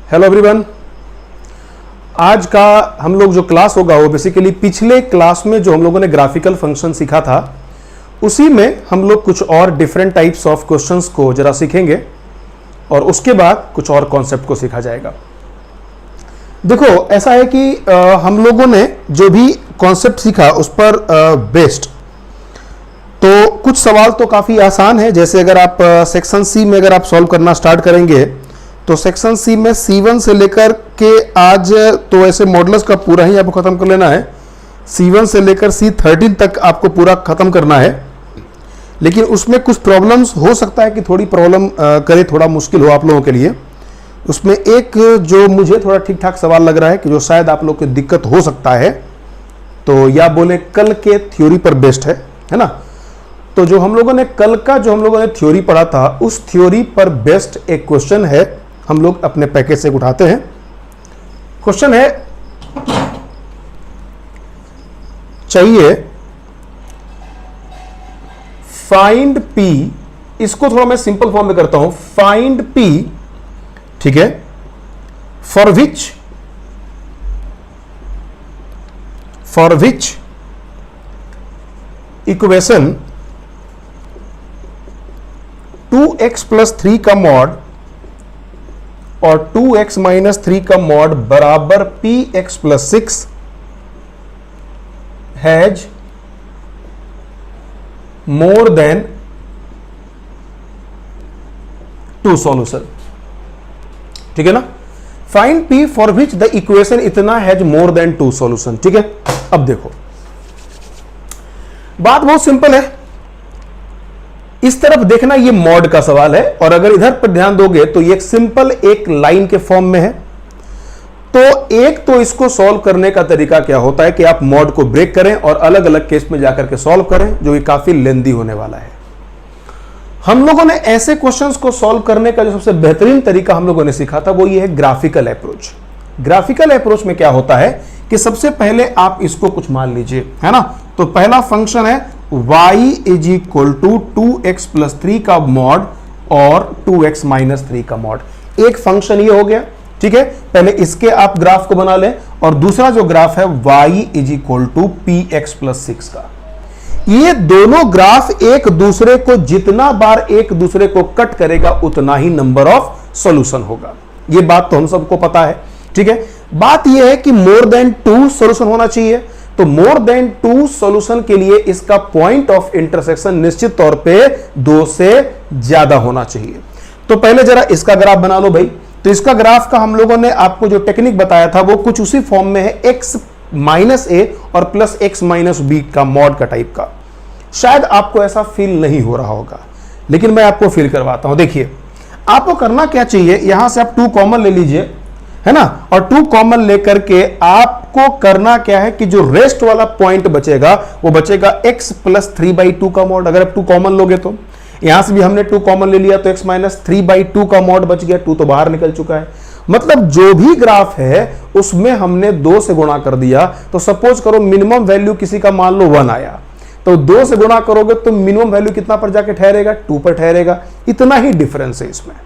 Hello everyone. आज का हम लोग जो क्लास होगा वो बेसिकली पिछले क्लास में जो हम लोगों ने ग्राफिकल फंक्शन सीखा था उसी में हम लोग कुछ और डिफरेंट टाइप्स ऑफ क्वेश्चंस को जरा सीखेंगे और उसके बाद कुछ और कॉन्सेप्ट को सीखा जाएगा। देखो ऐसा है कि हम लोगों ने जो भी कॉन्सेप्ट सीखा उस पर बेस्ड तो कुछ सवाल तो काफ़ी आसान है। जैसे अगर आप सेक्शन सी में अगर आप सॉल्व करना स्टार्ट करेंगे तो सेक्शन सी में C1 से लेकर के आज तो ऐसे मॉडुलस का पूरा ही आपको खत्म कर लेना है। C1 से लेकर C13 तक आपको पूरा खत्म करना है, लेकिन उसमें कुछ प्रॉब्लम्स हो सकता है कि थोड़ी प्रॉब्लम करे, थोड़ा मुश्किल हो आप लोगों के लिए। उसमें एक जो मुझे थोड़ा ठीक ठाक सवाल लग रहा है कि जो शायद आप लोग को दिक्कत हो सकता है, तो या बोले कल के थ्योरी पर बेस्ड है ना। तो जो हम लोगों ने कल का जो हम लोगों ने थ्योरी पढ़ा था उस थ्योरी पर बेस्ड एक क्वेश्चन है, हम लोग अपने पैकेज से उठाते हैं। क्वेश्चन है चाहिए फाइंड P, इसको थोड़ा मैं सिंपल फॉर्म में करता हूं, फाइंड P, ठीक है, for which equation 2x plus 3 का मॉड और 2x माइनस 3 का मॉड बराबर px plus 6 has more than 2 solution. ठीक है ना। Find P for which the equation इतना हैज मोर देन 2 सॉल्यूशन। ठीक है। अब देखो बात बहुत सिंपल है, इस तरफ देखना ये मॉड का सवाल है और अगर इधर पर ध्यान दोगे तो ये एक सिंपल एक लाइन के फॉर्म में है। तो एक तो इसको सॉल्व करने का तरीका क्या होता है कि आप मॉड को ब्रेक करें और अलग अलग केस में जाकर के सॉल्व करें, जो कि काफी लेंदी होने वाला है। हम लोगों ने ऐसे क्वेश्चंस को सॉल्व करने का जो सबसे बेहतरीन तरीका हम लोगों ने सीखा था वो ये है ग्राफिकल अप्रोच। ग्राफिकल अप्रोच में क्या होता है कि सबसे पहले आप इसको कुछ मान लीजिए, है ना। तो पहला फंक्शन है y is equal to 2x plus 3 का मॉड और 2x माइनस 3 का मॉड। एक फंक्शन ये हो गया, ठीक है। पहले इसके आप ग्राफ को बना लें और दूसरा जो ग्राफ है y is equal to px plus 6 का। ये दोनों ग्राफ एक दूसरे को जितना बार एक दूसरे को कट करेगा उतना ही नंबर ऑफ सॉल्यूशन होगा। ये बात तो हम सबको पता है, ठीक है। बात यह है कि मोर देन 2 सॉल्यूशन होना चाहिए। तो मोर देन 2 सॉल्यूशन के लिए इसका पॉइंट ऑफ इंटरसेक्शन निश्चित तौर पे 2 से ज्यादा होना चाहिए। तो पहले जरा इसका ग्राफ बना लो भाई। तो इसका ग्राफ का हम लोगों ने आपको जो टेक्निक बताया था वो कुछ उसी फॉर्म में है, x माइनस a और प्लस x माइनस b का मॉड का टाइप का। शायद आपको ऐसा फील नहीं हो रहा होगा, लेकिन मैं आपको फील करवाता हूं। देखिए आपको करना क्या चाहिए, यहां से आप 2 कॉमन ले लीजिए, है ना, और 2 कॉमन लेकर के आपको करना क्या है कि जो रेस्ट वाला पॉइंट बचेगा वो बचेगा x प्लस 3/2 का मॉड। अगर आप 2 कॉमन लोगे तो यहां से भी हमने 2 कॉमन ले लिया तो x माइनस 3/2 का मॉड बच गया, 2 तो बाहर निकल चुका है। मतलब जो भी ग्राफ है उसमें हमने 2 से गुणा कर दिया। तो सपोज करो मिनिमम वैल्यू किसी का मान लो 1 आया, तो 2 से गुणा करोगे तो मिनिमम वैल्यू कितना पर जाके ठहरेगा, 2 पर ठहरेगा। इतना ही डिफरेंस है इसमें,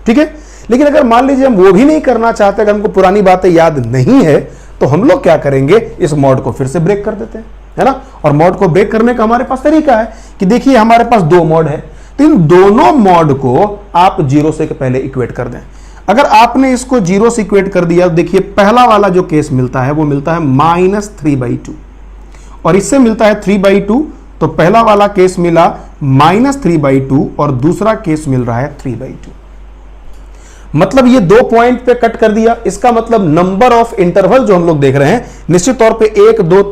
ठीक है। लेकिन अगर मान लीजिए हम वो भी नहीं करना चाहते, अगर हमको पुरानी बातें याद नहीं है, तो हम लोग क्या करेंगे, इस मॉड को फिर से ब्रेक कर देते हैं, है ना। और मॉड को ब्रेक करने का हमारे पास तरीका है कि देखिए हमारे पास 2 मॉड है, तो इन दोनों मॉड को आप 0 से पहले इक्वेट कर दें। अगर आपने इसको 0 से इक्वेट कर दिया, देखिए पहला वाला जो केस मिलता है वो मिलता है माइनस 3/2 और इससे मिलता है 3/2। तो पहला वाला केस मिला माइनस 3/2 और दूसरा केस मिल रहा है 3/2। मतलब ये 2 पॉइंट पे कट कर दिया। इसका मतलब नंबर ऑफ इंटरवल जो हम लोग देख रहे हैं निश्चित तौर पे 1 2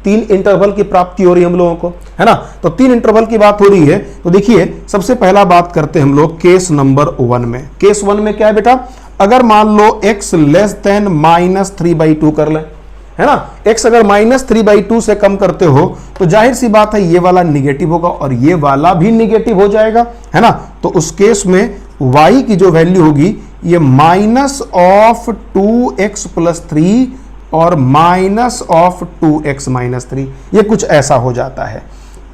3 इंटरवल की प्राप्ति हो रही है हम लोगों को, है ना। तो 3 इंटरवल की बात हो रही है। तो देखिए सबसे पहला बात करते हैं हम लोग केस नंबर 1 में। केस 1 में क्या है बेटा, अगर मान लो x लेस देन माइनस 3/2 कर लें, है ना। x अगर माइनस 3/2 से कम करते हो तो जाहिर सी बात है ये वाला निगेटिव होगा और ये वाला भी निगेटिव हो जाएगा, है ना। तो उस केस में y की जो वैल्यू होगी ये माइनस ऑफ 2x प्लस 3 और माइनस ऑफ 2x माइनस 3, ये कुछ ऐसा हो जाता है।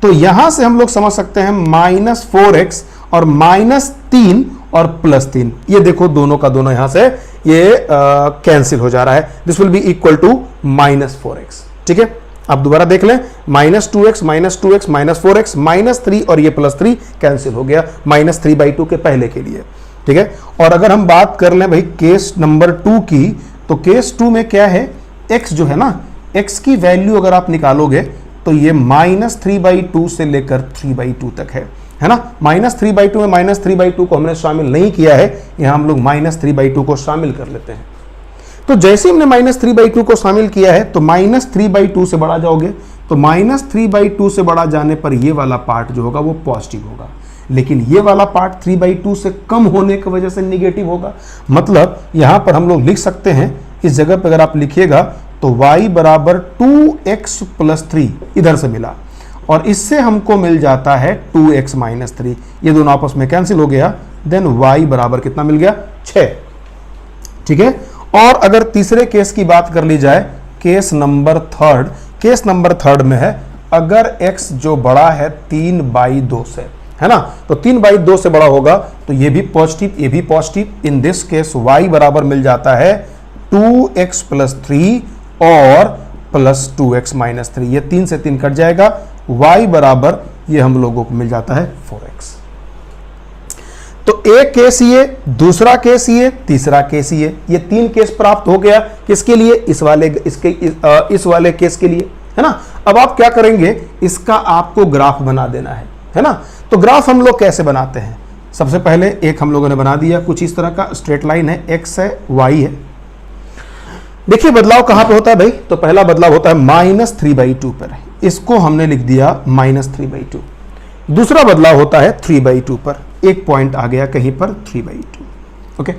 तो यहां से हम लोग समझ सकते हैं -4x और -3 और +3, ये देखो दोनों का दोनों यहां से ये कैंसिल हो जा रहा है। This will be equal to -4x। ठीक है, अब दोबारा देख लें, -2x -4x -3 और ये +3 कैंसिल हो गया -3/2 के पहले के लिए। ठीक है, और अगर हम बात कर लें भाई केस नंबर 2 की, तो केस 2 में क्या है, x जो है ना, x की वैल्यू अगर आप निकालोगे तो ये -3/2 से लेकर 3/2 तक है ना। -3/2 में -3/2 को हमने शामिल नहीं किया है, यहां हम लोग -3/2 को शामिल कर लेते हैं। तो जैसे हमने -3/2 को शामिल किया है तो -3/2 से बढ़ा जाओगे, तो -3/2 से बढ़ा जाने पर ये वाला पार्ट जो होगा वो पॉजिटिव होगा, लेकिन ये वाला पार्ट 3/2 से कम होने की वजह से निगेटिव होगा। मतलब यहां पर हम लोग लिख सकते हैं, इस जगह पर अगर आप लिखिएगा तो y बराबर 2x + 3 इधर से मिला, और इससे हमको मिल जाता है 2x - 3, ये दोनों आपस में कैंसिल हो गया, देन y बराबर कितना मिल गया, 6। ठीक है, और अगर तीसरे केस की बात कर ली जाए, केस नंबर थर्ड में है, अगर x जो बड़ा है 3/2 से, है ना, तो 3/2 से बड़ा होगा तो ये भी पॉजिटिव, ये भी positive. In this case y बराबर मिल जाता है 2x + 3 और +2x - 3, ये 3 से 3 कट जाएगा, y बराबर ये हम लोगों को मिल जाता है 4x। तो एक केस ये, दूसरा केस ये, तीसरा केस ये 3 केस प्राप्त हो गया। किसके लिए, इस वाले केस के लिए, है ना। अब आप क्या करेंगे, इसका आपको ग्राफ बना देना है ना। तो ग्राफ हम लोग कैसे बनाते हैं, सबसे पहले एक हम लोगों ने बना दिया, कुछ इस तरह का स्ट्रेट लाइन है, x है, y है। देखिए बदलाव कहां पे होता है भाई, तो पहला बदलाव होता है -3/2 पर, इसको हमने लिख दिया -3/2। दूसरा बदलाव होता है 3/2 पर, एक पॉइंट आ गया कहीं पर 3/2। ओके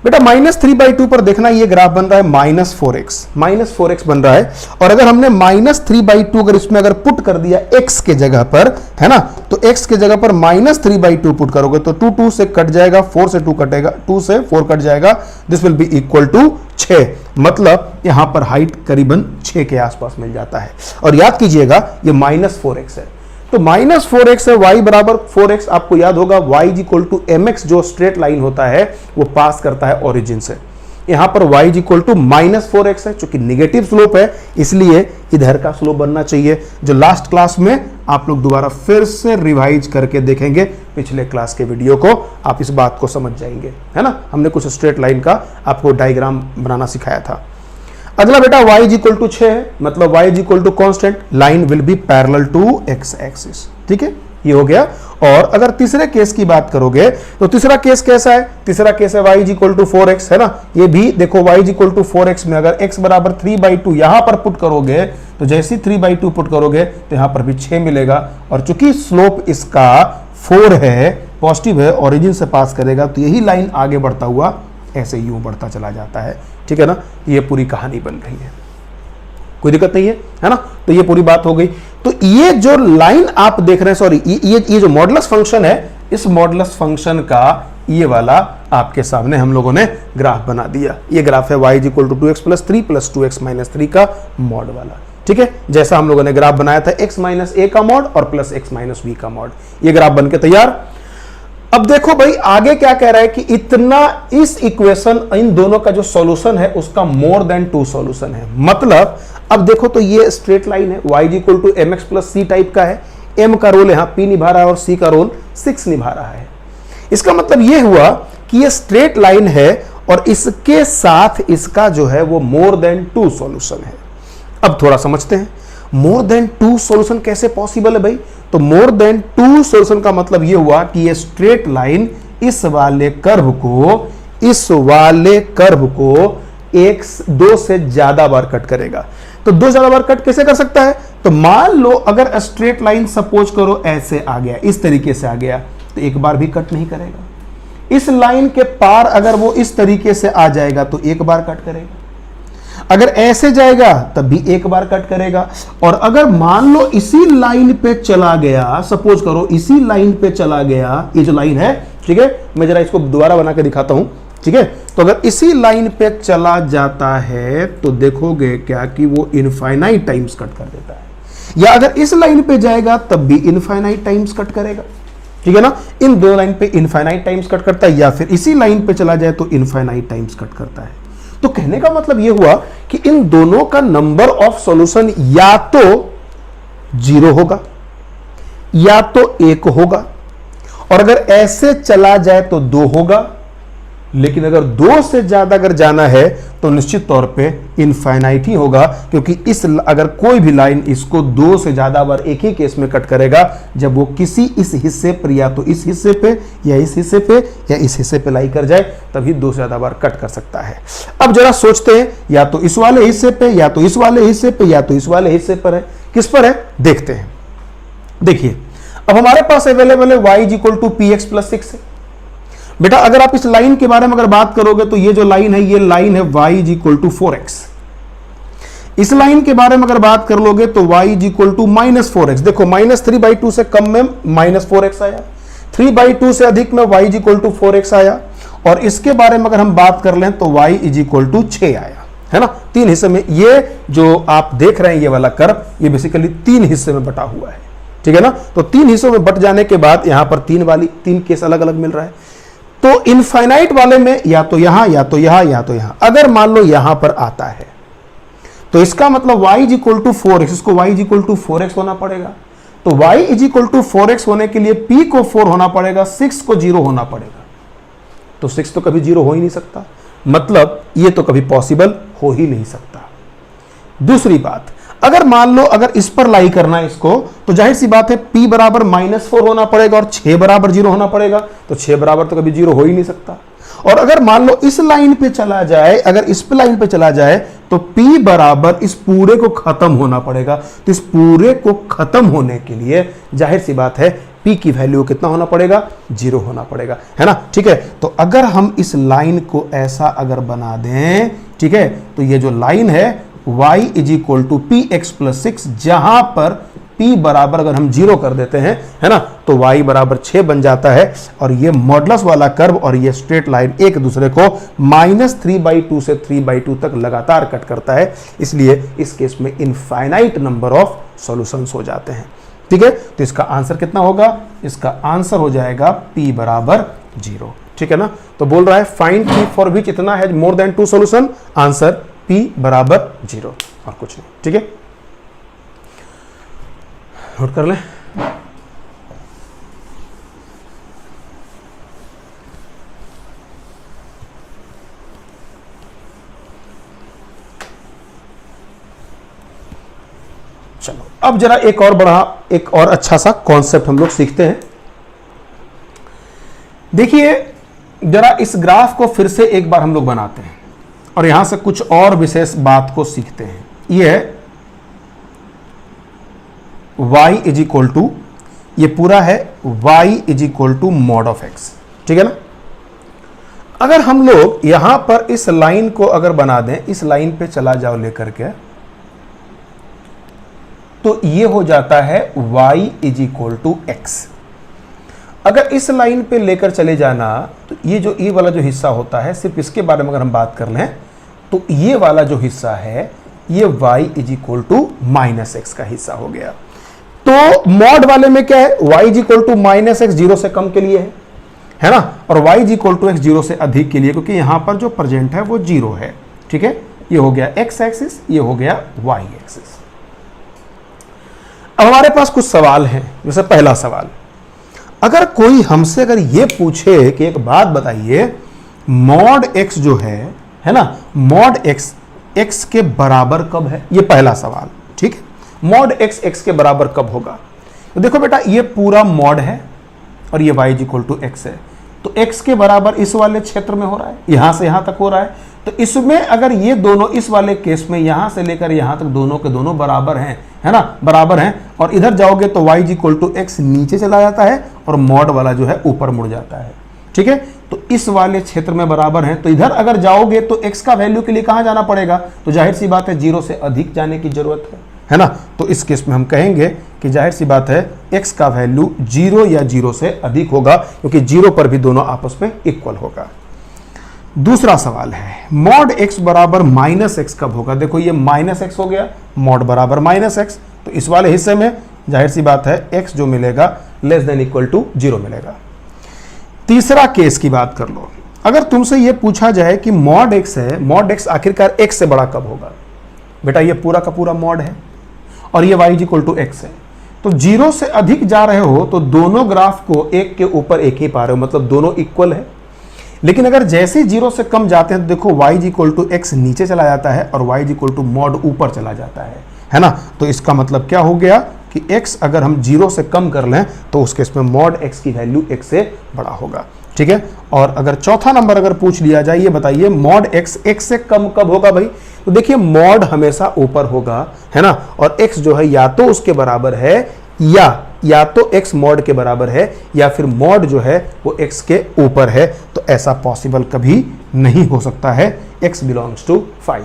बेटा, -3/2 पर देखना, ये ग्राफ बन रहा है -4x बन रहा है। और अगर हमने -3/2 अगर इसमें अगर पुट कर दिया x के जगह पर, है ना, तो x के जगह पर -3/2 पुट करोगे तो 2 से कट जाएगा, 4 से 2 कटेगा, 2 से 4 कट जाएगा, this will be equal to 6। मतलब यहां पर हाइट करीबन 6 के आसपास मिल जाता है। और याद कीजिएगा ये -4x है, तो -4x है, y बराबर 4x। आपको याद होगा y = mx, जो स्ट्रेट लाइन होता है वो पास करता है ओरिजिन से। यहां पर y = -4x है, चूंकि निगेटिव स्लोप है इसलिए इधर का स्लोप बनना चाहिए, जो लास्ट क्लास में आप लोग दोबारा फिर से रिवाइज करके देखेंगे पिछले क्लास के वीडियो को, आप इस बात को समझ जाएंगे, है ना। हमने कुछ स्ट्रेट लाइन का आपको डायग्राम बनाना सिखाया था। अगला बेटा y = 6 है, मतलब y = constant, line will be parallel to x axis. ठीक है, ये हो गया। और अगर तीसरे केस की बात करोगे तो तीसरा केस कैसा है, तीसरा केस है y = 4x, है ना। ये भी देखो y = 4x में अगर x बराबर 3/2 यहां पर पुट करोगे तो जैसे 3/2 पुट करोगे तो यहां पर भी 6 मिलेगा। और चूंकि स्लोप इसका 4 है, पॉजिटिव है, ओरिजिन से पास करेगा, तो यही लाइन आगे बढ़ता हुआ ऐसे यूं बढ़ता चला जाता है। ठीक है ना, ये पूरी कहानी बन रही है, कोई दिक्कत नहीं है ना। तो ये पूरी बात हो गई। तो ये जो लाइन आप देख रहे हैं, सॉरी, ये जो मॉडुलस फंक्शन है, इस मॉडुलस फंक्शन का ये वाला आपके सामने हम लोगों ने ग्राफ बना दिया। ये ग्राफ है y = 2x + 3 + 2x - 3 का मॉड वाला। ठीक है, जैसा हम लोगों ने ग्राफ बनाया था x - a का मॉड और +x - b का मॉड, ये ग्राफ बन के तैयार। अब देखो भाई आगे क्या कह रहा है कि इतना इस इक्वेशन, इन दोनों का जो सॉल्यूशन है उसका मोर देन 2 सॉल्यूशन है। मतलब अब देखो तो ये स्ट्रेट लाइन है, y = mx + c टाइप का है, m का रोल यहां p निभा रहा है और c का रोल 6 निभा रहा है। इसका मतलब ये हुआ कि ये स्ट्रेट लाइन है और इसके साथ इसका जो है वो मोर देन 2 सॉल्यूशन है। अब थोड़ा समझते हैं, मोर देन 2 सॉल्यूशन कैसे पॉसिबल है भाई। तो मोर देन 2 सॉल्यूशन का मतलब ये हुआ कि ये स्ट्रेट लाइन इस वाले कर्व को 2 से ज्यादा बार कट करेगा। तो 2 ज्यादा बार कट कैसे कर सकता है, तो मान लो अगर स्ट्रेट लाइन सपोज करो ऐसे आ गया, इस तरीके से आ गया, तो एक बार भी कट नहीं करेगा। इस लाइन के पार अगर वो इस तरीके से आ जाएगा तो एक बार कट करेगा, अगर ऐसे जाएगा तब भी एक बार कट करेगा। और अगर मान लो इसी लाइन पे चला गया, सपोज करो इसी लाइन पे चला गया, ये जो लाइन है, ठीक है, मैं जरा इसको दोबारा बना के दिखाता हूं। ठीक है, तो अगर इसी लाइन पे चला जाता है तो देखोगे क्या कि वो इनफाइनाइट टाइम्स कट कर देता है, या अगर इस लाइन पे जाएगा तब भी इनफाइनाइट टाइम्स कट करेगा। ठीक है ना। इन दो लाइन पे इनफाइनाइट टाइम्स कट करता है, या फिर इसी लाइन पे चला जाए तो इनफाइनाइट टाइम्स कट करता है। तो कहने का मतलब यह हुआ कि इन दोनों का नंबर ऑफ सॉल्यूशन या तो 0 होगा या तो 1 होगा, और अगर ऐसे चला जाए तो 2 होगा, लेकिन अगर 2 से ज्यादा अगर जाना है तो निश्चित तौर पे इनफाइनाइट ही होगा, क्योंकि अगर कोई भी लाइन इसको 2 से ज्यादा बार एक ही केस में कट करेगा, जब वो किसी इस हिस्से पर या तो इस हिस्से पे या इस हिस्से पे या इस हिस्से पे लाई कर जाए, तभी 2 से ज्यादा बार कट कर सकता है। अब जरा सोचते हैं, या तो इस वाले हिस्से पे या तो इस वाले हिस्से पे या तो इस वाले हिस्से पर है, किस पर है देखते हैं। देखिए अब हमारे पास अवेलेबल है y = px + 6 है। बेटा अगर आप इस लाइन के बारे में अगर बात करोगे तो ये जो लाइन है, ये लाइन है y = 4x। इस लाइन के बारे में अगर बात कर लोगे तो y = -4x। देखो -3/2 से कम में -4x आया, 3/2 से अधिक में y = 4x आया, और इसके बारे में अगर हम बात कर लें तो y = 6 आया, है ना। 3 हिस्से में ये जो आप देख रहे हैं ये वाला कर्व, ये बेसिकली 3 हिस्से में बटा हुआ है, ठीक है ना। तो 3 हिस्सों में बट जाने के बाद यहां पर 3 केस अलग अलग मिल रहा है। तो इनफाइनाइट वाले में या तो यहां या तो यहां या तो यहां, अगर मान लो यहां पर आता है तो इसका मतलब y = 4x, इसको y = 4x होना पड़ेगा। तो y = 4x होने के लिए p को 4 होना पड़ेगा, 6 को 0 होना पड़ेगा। तो 6 तो कभी 0 हो ही नहीं सकता, मतलब ये तो कभी पॉसिबल हो ही नहीं सकता। दूसरी बात, अगर मान लो अगर इस पर लाई करना है इसको, तो जाहिर सी बात है p बराबर -4 होना पड़ेगा और 6 बराबर 0 होना पड़ेगा। तो 6 बराबर तो कभी 0 हो ही नहीं सकता। और अगर मान लो इस लाइन पे चला जाए, अगर इस पे लाइन पे चला जाए तो p बराबर इस पूरे को खत्म होना पड़ेगा। तो इस पूरे को खत्म होने के लिए जाहिर सी बात है p की वैल्यू कितना होना पड़ेगा, 0 होना पड़ेगा, है ना। ठीक है, तो अगर हम इस लाइन को ऐसा अगर बना दें, ठीक है, तो ये जो लाइन है y = px + 6, जहां पर p बराबर अगर हम 0 कर देते हैं, है ना, तो y बराबर 6 बन जाता है। और ये मॉडुलस वाला कर्व और ये स्ट्रेट लाइन एक दूसरे को -3/2 से 3/2 तक लगातार कट करता है, इसलिए इस केस में इनफाइनाइट नंबर ऑफ सॉल्यूशंस हो जाते हैं। ठीक है, तो इसका आंसर कितना होगा, इसका आंसर हो जाएगा p बराबर 0। ठीक है ना। तो बोल रहा है फाइंड p फॉर विच इतना है more than 2 solution, answer p बराबर 0 और कुछ नहीं। ठीक है, नोट कर लें। चलो अब जरा एक और अच्छा सा कॉन्सेप्ट हम लोग सीखते हैं। देखिए जरा इस ग्राफ को फिर से एक बार हम लोग बनाते हैं और यहां से कुछ और विशेष बात को सीखते हैं। ये है y = ये पूरा है y = mod of x। ठीक है ना। अगर हम लोग यहां पर इस लाइन को अगर बना दें, इस लाइन पे चला जाओ लेकर के, तो ये हो जाता है y = x। अगर इस लाइन पे लेकर चले जाना, तो ये जो ये वाला जो हिस्सा होता है, सिर्फ इसके बारे में अगर हम बात कर लें तो ये वाला जो हिस्सा है ये y = -x का हिस्सा हो गया। तो मॉड वाले में क्या है, y = -x 0 से कम के लिए है ना, और y = x 0 से अधिक के लिए, क्योंकि यहां पर जो प्रेजेंट है वो 0 है। ठीक है, ये हो गया x एक्सिस, ये हो गया y एक्सिस। अब हमारे पास कुछ सवाल हैं। जैसे पहला सवाल, अगर कोई हमसे अगर ये पूछे कि एक बात बताइए, मॉड x जो है ना, मॉड x के बराबर कब है, ये पहला सवाल। ठीक है, मॉड x के बराबर कब होगा। तो देखो बेटा ये पूरा मॉड है और ये y = x है, तो x के बराबर इस वाले क्षेत्र में हो रहा है, यहां से यहां तक हो रहा है। तो इसमें अगर ये दोनों इस वाले केस में यहां से लेकर यहां तक दोनों के दोनों बराबर हैं, है ना, बराबर हैं, और इधर जाओगे तो y = x नीचे चला जाता है और मॉड वाला जो है ऊपर मुड़ जाता है। ठीक है, तो इस वाले क्षेत्र में बराबर हैं, तो इधर अगर जाओगे तो x का वैल्यू के लिए कहां जाना पड़ेगा, तो जाहिर सी बात है 0 से अधिक जाने की जरूरत है ना। तो इस केस में हम कहेंगे कि जाहिर सी बात है x का वैल्यू 0 या 0 से अधिक होगा, क्योंकि 0 पर भी दोनों आपस में इक्वल होगा। दूसरा सवाल है, मॉड x बराबर -x कब होगा। देखो ये -x हो गया, मॉड बराबर -x, तो इस वाले हिस्से में जाहिर सी बात है x जो मिलेगा लेस देन इक्वल टू 0 मिलेगा। तीसरा केस की बात कर लो, अगर तुमसे यह पूछा जाए कि मॉड x है, मॉड x आखिरकार x से बड़ा कब होगा? बेटा ये पूरा का पूरा मॉड है और ये y इक्वल टू x है, तो 0 से अधिक जा रहे हो तो दोनों ग्राफ को एक के ऊपर एक ही पा रहे हो, मतलब दोनों इक्वल है। लेकिन अगर जैसे 0 से कम जाते हैं तो देखो y इक्वल टू x नीचे चला जाता है और y इक्वल टू मॉड ऊपर चला जाता है ना। तो इसका मतलब क्या हो गया कि x अगर हम 0 से कम कर लें तो उस केस में मॉड x की वैल्यू x से बड़ा होगा, ठीक है। और अगर चौथा नंबर अगर पूछ लिया जाए, ये बताइए मॉड x x से कम कब होगा भाई? तो देखिए मॉड हमेशा ऊपर होगा, है ना, और x जो है या तो उसके बराबर है या तो x मॉड के बराबर है या फिर मॉड जो है वो x के ऊपर है। तो ऐसा पॉसिबल कभी नहीं हो सकता है, x बिलोंग्स टू 5।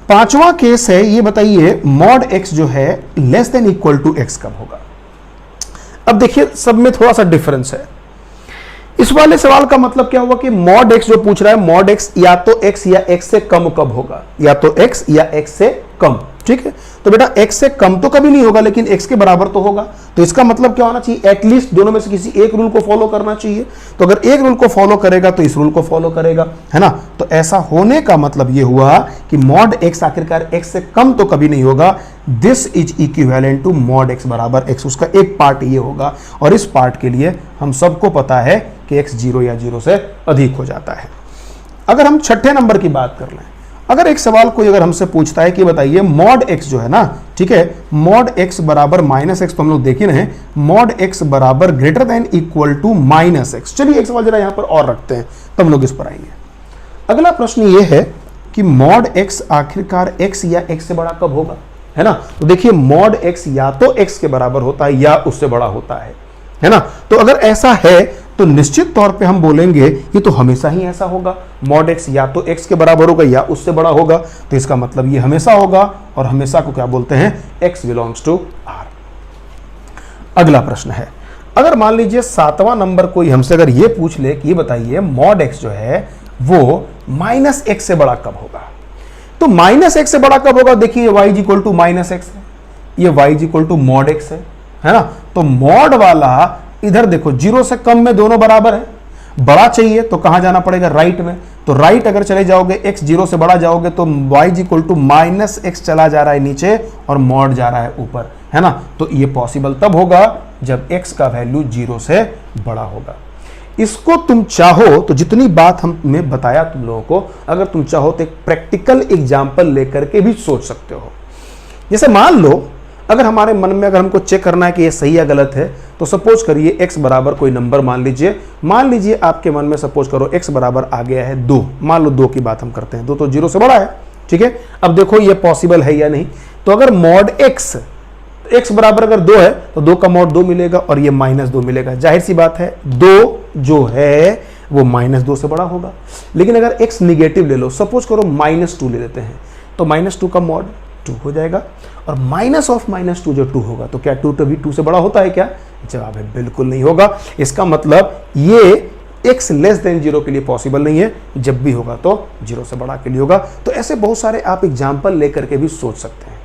पांचवा केस है, ये बताइए मॉड x जो है less than equal to x कब होगा? अब देखिए सब में थोड़ा सा डिफरेंस है। इस वाले सवाल का मतलब क्या हुआ कि मॉड x जो पूछ रहा है, मॉड x या तो x या x से कम कब होगा, या तो x या x से कम, ठीक है। तो बेटा x से कम तो कभी नहीं होगा, लेकिन x के बराबर तो होगा। तो इसका मतलब क्या होना चाहिए? एटलीस्ट दोनों में से किसी एक रूल को फॉलो करना चाहिए। तो अगर एक रूल को फॉलो करेगा तो इस रूल को फॉलो करेगा, है ना। तो ऐसा होने का मतलब यह हुआ कि मॉड x आखिरकार x से कम तो कभी नहीं होगा। This is equivalent to mod x बराबर x। उसका एक पार्ट ये होगा और इस पार्ट के लिए हम सबको पता है कि x 0 या 0 से अधिक हो जाता है। अगर हम छठे नंबर की बात कर लें, अगर एक सवाल कोई अगर हमसे पूछता है कि बताइए मॉड x जो है ना, ठीक है, मॉड x बराबर माइनस एक्स, तो हम लोग देख ही रहे हैं मॉड x बराबर greater than equal to minus X. चलिए एक सवाल जरा यहां पर और रखते हैं तो हम लोग इस पर आएंगे। अगला प्रश्न ये है कि मॉड x आखिरकार x या x से बड़ा कब होगा, है ना। तो देखिए मॉड x या तो x के बराबर होता है या उससे बड़ा होता है ना। तो अगर ऐसा है तो निश्चित तौर पे हम बोलेंगे ये तो हमेशा ही ऐसा होगा, मॉड x या तो x के बराबर होगा या उससे बड़ा होगा। तो इसका मतलब ये हमेशा होगा और हमेशा को क्या बोलते हैं? x belongs to r। अगला प्रश्न है, अगर मान लीजिए 7वां नंबर कोई हमसे अगर ये पूछ ले कि ये बताइए मॉड x जो है वो माइनस x से बड़ा कब होगा? तो माइनस x से बड़ा कब होगा? देखिए y equal to minus X है, ये y equal to mod x है ना। तो मॉड वाला इधर देखो 0 से कम में दोनों बराबर है, बड़ा चाहिए तो कहां जाना पड़ेगा? राइट में। तो राइट अगर चले जाओगे x 0 से बड़ा जाओगे तो y equal to minus X चला जा रहा है नीचे और मॉड जा रहा है ऊपर, है ना। तो ये पॉसिबल तब होगा जब x का वैल्यू 0 से बड़ा होगा। इसको तुम चाहो तो जितनी बात हमने बताया तुम लोगों को, अगर तुम चाहो तो एक प्रैक्टिकल एग्जाम्पल लेकर के भी सोच सकते हो। जैसे मान लो अगर हमारे मन में अगर हमको चेक करना है कि ये सही या गलत है, तो सपोज करिए x बराबर कोई नंबर मान लीजिए आपके मन में सपोज करो x बराबर आ गया है 2। मान लो 2 की बात हम करते हैं, 2 तो 0 से बड़ा है, ठीक है। अब देखो ये पॉसिबल है या नहीं। तो अगर मॉड x बराबर अगर 2 है तो 2 का मॉड 2 मिलेगा और ये माइनस 2 मिलेगा। जाहिर सी बात है 2 जो है वो माइनस 2 से बड़ा होगा। लेकिन अगर x निगेटिव ले लो, सपोज करो -2 ले लेते हैं, तो -2 का मॉड 2 हो जाएगा और माइनस ऑफ -2 जो 2 होगा, तो क्या 2 भी 2 से बड़ा होता है क्या? जवाब है बिल्कुल नहीं होगा। इसका मतलब ये x लेस देन 0 के लिए पॉसिबल नहीं है, जब भी होगा तो 0 से बड़ा के लिए होगा। तो ऐसे बहुत सारे आप एग्जाम्पल लेकर के भी सोच सकते हैं,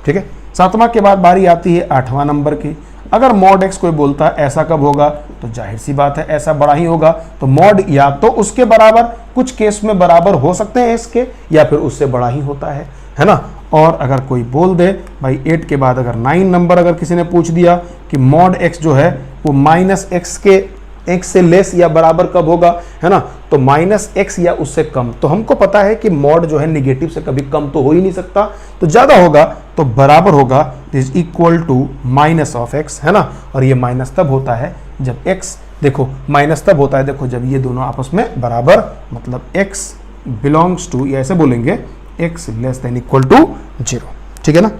ठीक है। 7वां के बाद बारी आती है 8वां नंबर की। अगर मॉड x कोई बोलता है ऐसा कब होगा, तो जाहिर सी बात है ऐसा बड़ा ही होगा। तो मॉड या तो उसके बराबर, कुछ केस में बराबर हो सकते हैं इसके, या फिर उससे बड़ा ही होता है ना। और अगर कोई बोल दे भाई 8 के बाद अगर 9 नंबर अगर किसी ने पूछ दिया कि मॉड x जो है वो माइनस एक्स के x से लेस या बराबर कब होगा, है ना। तो माइनस एक्स या उससे कम, तो हमको पता है कि मॉड जो है निगेटिव से कभी कम तो हो ही नहीं सकता, तो ज्यादा होगा तो बराबर होगा, is equal to minus of X, है ना। और ये माइनस तब होता है जब x, देखो माइनस तब होता है देखो जब ये दोनों आपस में बराबर, मतलब x बिलोंग्स टू, या ऐसे बोलेंगे x less than equal to 0, ठीक है ना।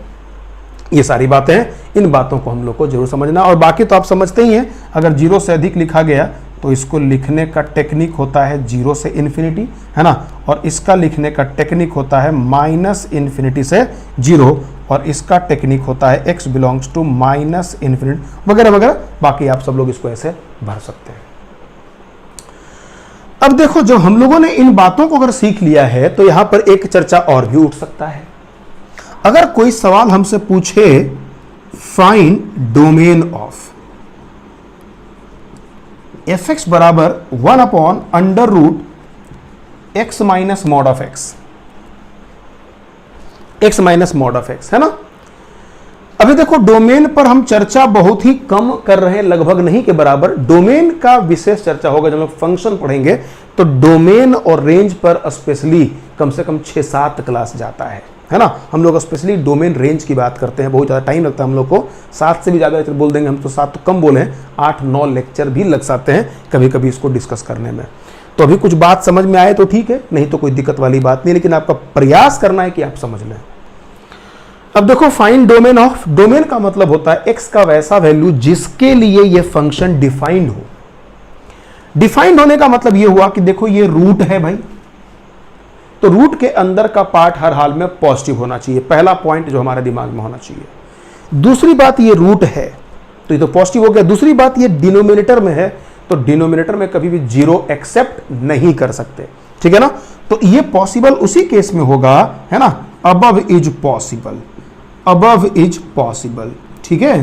ये सारी बातें हैं, इन बातों को हम लोग को जरूर समझना। और बाकी तो आप समझते ही हैं, अगर 0 से अधिक लिखा गया तो इसको लिखने का टेक्निक होता है 0 से इन्फिनिटी, है ना। और इसका लिखने का टेक्निक होता है -∞ से 0, और इसका टेक्निक होता है x बिलोंग्स टू -∞ वगैरह वगैरह। बाकी आप सब लोग इसको ऐसे भर सकते हैं। अब देखो, जब हम लोगों ने इन बातों को अगर सीख लिया है तो यहां पर एक चर्चा और भी उठ सकता है। अगर कोई सवाल हमसे पूछे find domain of, F X बराबर 1 upon under root X minus mod of X, X minus mod of X, है ना। अभी देखो डोमेन पर हम चर्चा बहुत ही कम कर रहे हैं, लगभग नहीं के बराबर। डोमेन का विशेष चर्चा होगा जब लोग फंक्शन पढ़ेंगे, तो डोमेन और रेंज पर स्पेशली कम से कम 6-7 क्लास जाता है ना। हम लोग स्पेशली डोमेन रेंज की बात करते हैं, बहुत ज़्यादा टाइम लगता है हम लोग को, 7 से भी ज़्यादा बोल देंगे हम तो, 7 तो कम बोले, 8-9 लेक्चर भी लग सकते हैं कभी कभी इसको डिस्कस करने में। तो अभी कुछ बात समझ में आए तो ठीक है, नहीं तो कोई दिक्कत वाली बात नहीं, लेकिन आपका प्रयास करना है कि आप समझ लें। अब देखो फाइंड डोमेन ऑफ, डोमेन का मतलब होता है एक्स का वैसा वैल्यू जिसके लिए ये फंक्शन डिफाइंड हो। डिफाइंड होने का मतलब ये हुआ कि देखो ये रूट है भाई, तो रूट के अंदर का पार्ट हर हाल में पॉजिटिव होना चाहिए, पहला पॉइंट जो हमारे दिमाग में होना चाहिए। दूसरी बात ये रूट है तो ये तो पॉजिटिव हो गया। दूसरी बात ये डिनोमिनेटर में है, तो डिनोमिनेटर में कभी भी जीरो एक्सेप्ट नहीं कर सकते, ठीक है ना। तो ये पॉसिबल उसी केस में होगा, है ना, above is possible, above is possible, ठीक है।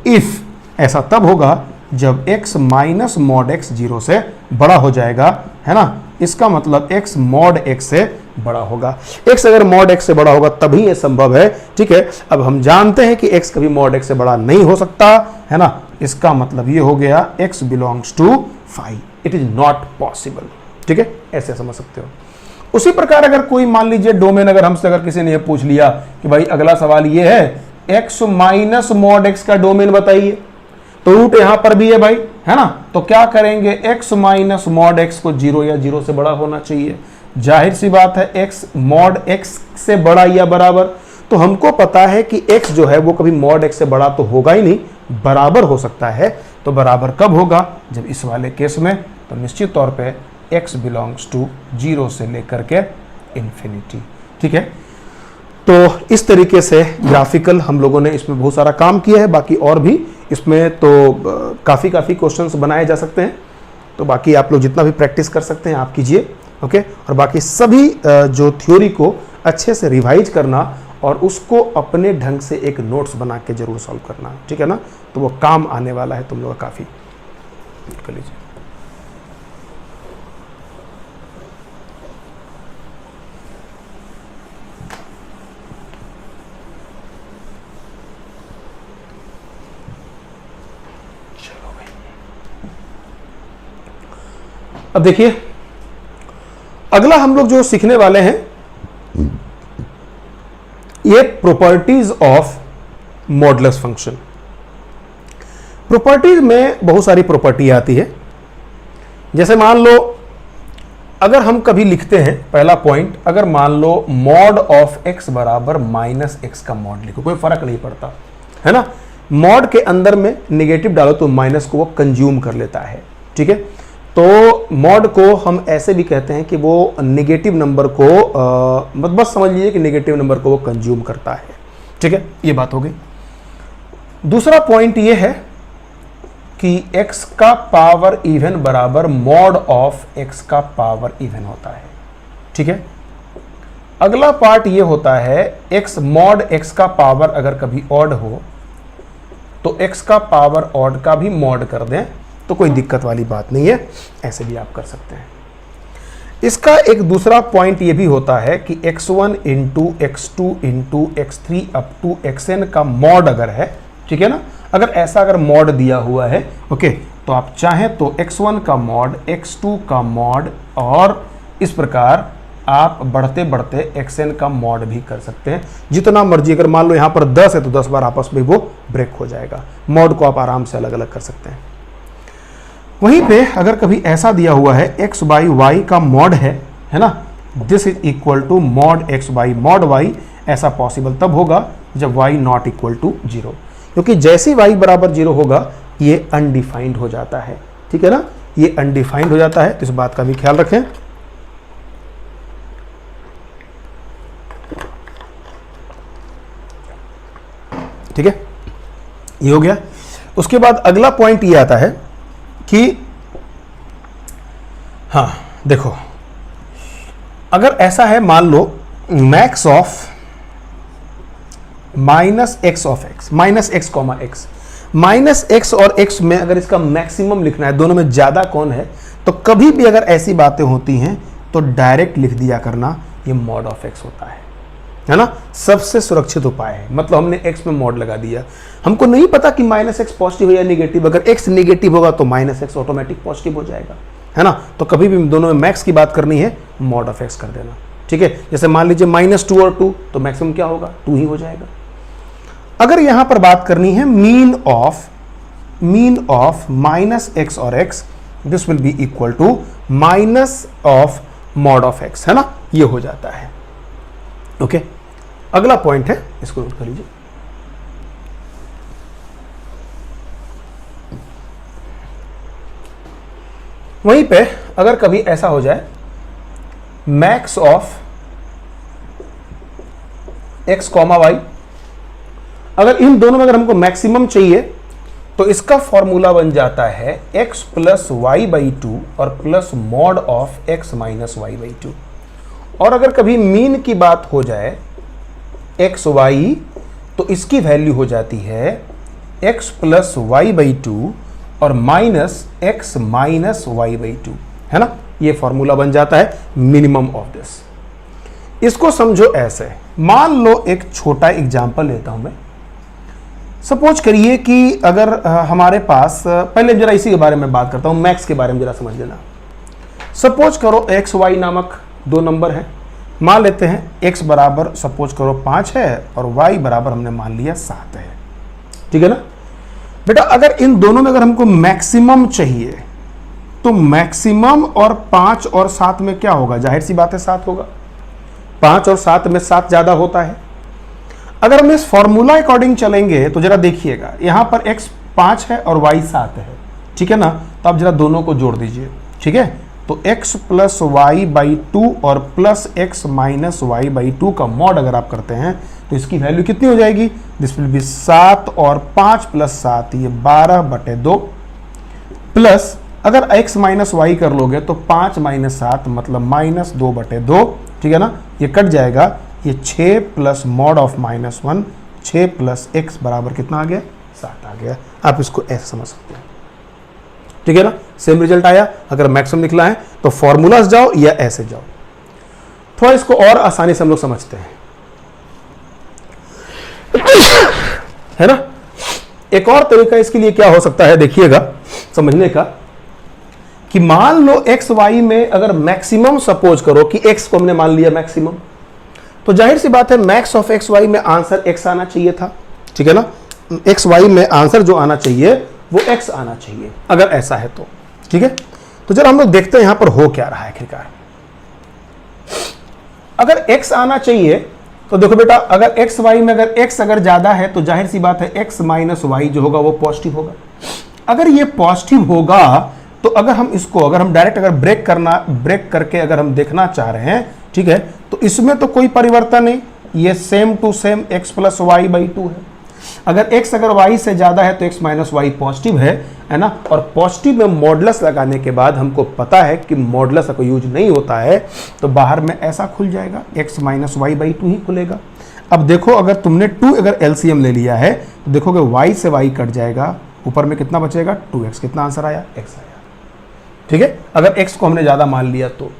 इफ ऐसा तब होगा जब x माइनस मॉड x 0 से बड़ा हो जाएगा, है ना। इसका मतलब x मॉड x से बड़ा होगा। x अगर मॉड x से बड़ा होगा तभी ये संभव है, ठीक है। अब हम जानते हैं कि x कभी मॉड x से बड़ा नहीं हो सकता, है ना। इसका मतलब ये हो गया x belongs to phi, it is not possible, ठीक है, ऐसे समझ सकते हो। उसी प्रकार अगर कोई मान लीजिए डोमेन, अगर हमसे अगर किसी ने ये पूछ लिया कि भाई अगला सवाल ये है x माइनस मॉड x का डोमेन बताइए, तो रूट यहां पर भी है भाई, है ना। तो क्या करेंगे, x माइनस मॉड x को 0 या 0 से बड़ा होना चाहिए। जाहिर सी बात है x मॉड x से बड़ा या बराबर, तो हमको पता है कि x जो है वो कभी मॉड x से बड़ा तो होगा ही नहीं, बराबर हो सकता है। तो बराबर कब होगा, जब इस वाले केस में, तो निश्चित तौर पे x बिलोंग्स टू 0 से लेकर के इंफिनिटी, ठीक है। तो इस तरीके से ग्राफिकल हम लोगों ने इसमें बहुत सारा काम किया है, बाकी और भी इसमें तो काफ़ी क्वेश्चंस बनाए जा सकते हैं। तो बाकी आप लोग जितना भी प्रैक्टिस कर सकते हैं आप कीजिए, ओके। और बाकी सभी जो थ्योरी को अच्छे से रिवाइज करना और उसको अपने ढंग से एक नोट्स बना के जरूर सॉल्व करना, ठीक है ना। तो वो काम आने वाला है तुम लोग का, काफ़ी कर लीजिए। अब देखिए अगला हम लोग जो सीखने वाले हैं ये properties of modulus function. Properties में बहुत सारी प्रॉपर्टी आती है। जैसे मान लो अगर हम कभी लिखते हैं, पहला पॉइंट, अगर मान लो मॉड ऑफ x बराबर माइनस एक्स का मॉड लिखो, कोई फर्क नहीं पड़ता, है ना। मॉड के अंदर में नेगेटिव डालो तो माइनस को वो कंज्यूम कर लेता है, ठीक है। तो मॉड को हम ऐसे भी कहते हैं कि वो नेगेटिव नंबर को बस समझ लीजिए कि नेगेटिव नंबर को वो कंज्यूम करता है, ठीक है। ये बात हो गई। दूसरा पॉइंट ये है कि x का पावर इवन बराबर मॉड ऑफ x का पावर इवन होता है, ठीक है। अगला पार्ट ये होता है x मॉड x का पावर अगर कभी ऑड हो तो x का पावर ऑड का भी मॉड कर दें तो कोई दिक्कत वाली बात नहीं है, ऐसे भी आप कर सकते हैं। इसका एक दूसरा पॉइंट ये भी होता है कि x1 into x2 into x3 up to xn का मॉड अगर है, ठीक है ना। अगर मॉड दिया हुआ है, ओके, तो आप चाहें तो x1 का मॉड, x2 का मॉड और इस प्रकार आप बढ़ते बढ़ते xn का मॉड भी कर सकते हैं, जितना मर्जी। अगर मान लो यहाँ पर 10 है तो 10 बार आपस में वो ब्रेक हो जाएगा। मॉड को आप आराम से अलग अलग कर सकते हैं। वहीं पे अगर कभी ऐसा दिया हुआ है x बाई वाई का मॉड है ना, this is equal to mod x by mod y, ऐसा पॉसिबल तब होगा जब y नॉट इक्वल टू 0, क्योंकि जैसे y बराबर 0 होगा ये अनडिफाइंड हो जाता है, ठीक है ना। ये अनडिफाइंड हो जाता है, तो इस बात का भी ख्याल रखें। ठीक है, ये हो गया। उसके बाद अगला पॉइंट ये आता है कि हाँ देखो, अगर ऐसा है, मान लो max of minus X of X, minus X comma X, minus X और एक्स में अगर इसका मैक्सिमम लिखना है, दोनों में ज्यादा कौन है, तो कभी भी अगर ऐसी बातें होती हैं तो डायरेक्ट लिख दिया करना, ये मॉड ऑफ एक्स होता है ना, सबसे सुरक्षित उपाय है। मतलब हमने एक्स में मॉड लगा दिया, हमको नहीं पता कि माइनस एक्स पॉजिटिव है या निगेटिव, अगर एक्स निगेटिव होगा तो माइनस एक्स ऑटोमेटिक पॉजिटिव हो जाएगा, है ना। तो कभी भी दोनों में मैक्स की बात करनी है, मॉड ऑफ एक्स कर देना, ठीक है। जैसे मान लीजिए -2 और 2, तो मैक्सिमम क्या होगा, 2 ही हो जाएगा। अगर यहां पर बात करनी है मीन ऑफ माइनस एक्स और X, this will be equal to minus of mod of X, है ना, ये हो जाता है। ओके, अगला पॉइंट है, इसको नोट कर लीजिए। वहीं पे अगर कभी ऐसा हो जाए max of X comma Y, अगर इन दोनों में अगर हमको मैक्सिमम चाहिए तो इसका फॉर्मूला बन जाता है x प्लस वाई बाई 2 और plus mod of x minus Y by 2। और अगर कभी मीन की बात हो जाए एक्स वाई, तो इसकी वैल्यू हो जाती है x प्लस वाई बाई 2 और minus x minus Y by 2, है ना। ये फॉर्मूला बन जाता है मिनिमम ऑफ दिस। इसको समझो ऐसे, मान लो एक छोटा एग्जांपल लेता हूं मैं। सपोज करिए कि अगर हमारे पास, पहले जरा इसी के बारे में बात करता हूं, मैक्स के बारे में जरा समझ लेना। सपोज करो एक्स वाई नामक दो नंबर है, मान लेते हैं एक्स बराबर सपोज करो 5 है और वाई बराबर हमने मान लिया 7 है, ठीक है ना। बेटा अगर इन दोनों में अगर हमको मैक्सिमम चाहिए तो मैक्सिमम और 5 और 7 में क्या होगा, जाहिर सी बात है 7 होगा। 5 और 7 में 7 ज्यादा होता है। अगर हम इस फॉर्मूला अकॉर्डिंग चलेंगे तो जरा देखिएगा, यहां पर x 5 है और y 7 है, ठीक है ना। तो आप जरा दोनों को जोड़ दीजिए, ठीक है। तो x प्लस वाई बाई 2 और plus x minus Y by 2 का मॉड अगर आप करते हैं तो इसकी वैल्यू कितनी हो जाएगी, दिस विल बी 7 और 5 प्लस 7, ये 12/2 प्लस अगर x माइनस वाई कर लोगे तो 5 माइनस 7 मतलब -2/2, ठीक है ना। ये कट जाएगा, ये 6 plus mod of -1, 6 plus x बराबर कितना आ गया, 7 आ गया। आप इसको ऐसे समझ सकते हैं, ठीक है ना। सेम रिजल्ट आया। अगर मैक्सिमम निकला है तो फॉर्मूलाज जाओ या ऐसे जाओ। थोड़ा इसको और आसानी से हम लोग समझते हैं, है ना। एक और तरीका इसके लिए क्या हो सकता है, देखिएगा समझने का, कि मान लो एक्स वाई में अगर मैक्सिमम सपोज करो कि एक्स को हमने मान लिया मैक्सिमम, तो जाहिर सी बात है मैक्स ऑफ एक्स वाई में आंसर एक्स आना चाहिए था, ठीक है ना। एक्स वाई में आंसर जो आना चाहिए वो एक्स आना चाहिए, अगर ऐसा है तो, ठीक है। तो जरा हम लोग देखते हैं यहां पर हो क्या रहा है आखिरकार। अगर एक्स आना चाहिए तो देखो बेटा, अगर एक्स वाई में अगर एक्स अगर ज्यादा है तो जाहिर सी बात है एक्स माइनस वाई जो होगा वो पॉजिटिव होगा। अगर ये पॉजिटिव होगा तो अगर हम इसको अगर हम डायरेक्ट अगर ब्रेक करके अगर हम देखना चाह रहे हैं, ठीक है, तो इसमें तो कोई परिवर्तन नहीं, ये same to same x plus Y by 2 है। अगर x अगर y से ज्यादा है तो x माइनस वाई पॉजिटिव है ना। और पॉजिटिव में मॉडुलस लगाने के बाद हमको पता है कि मॉडुलस का कोई यूज नहीं होता है, तो बाहर में ऐसा खुल जाएगा, x माइनस वाई बाई 2 ही खुलेगा। अब देखो अगर तुमने 2 अगर एलसीएम ले लिया है तो देखोगे y से y कट जाएगा, ऊपर में कितना बचेगा 2x, कितना आंसर आया, x आया, ठीक है। अगर x को हमने ज्यादा मान लिया तो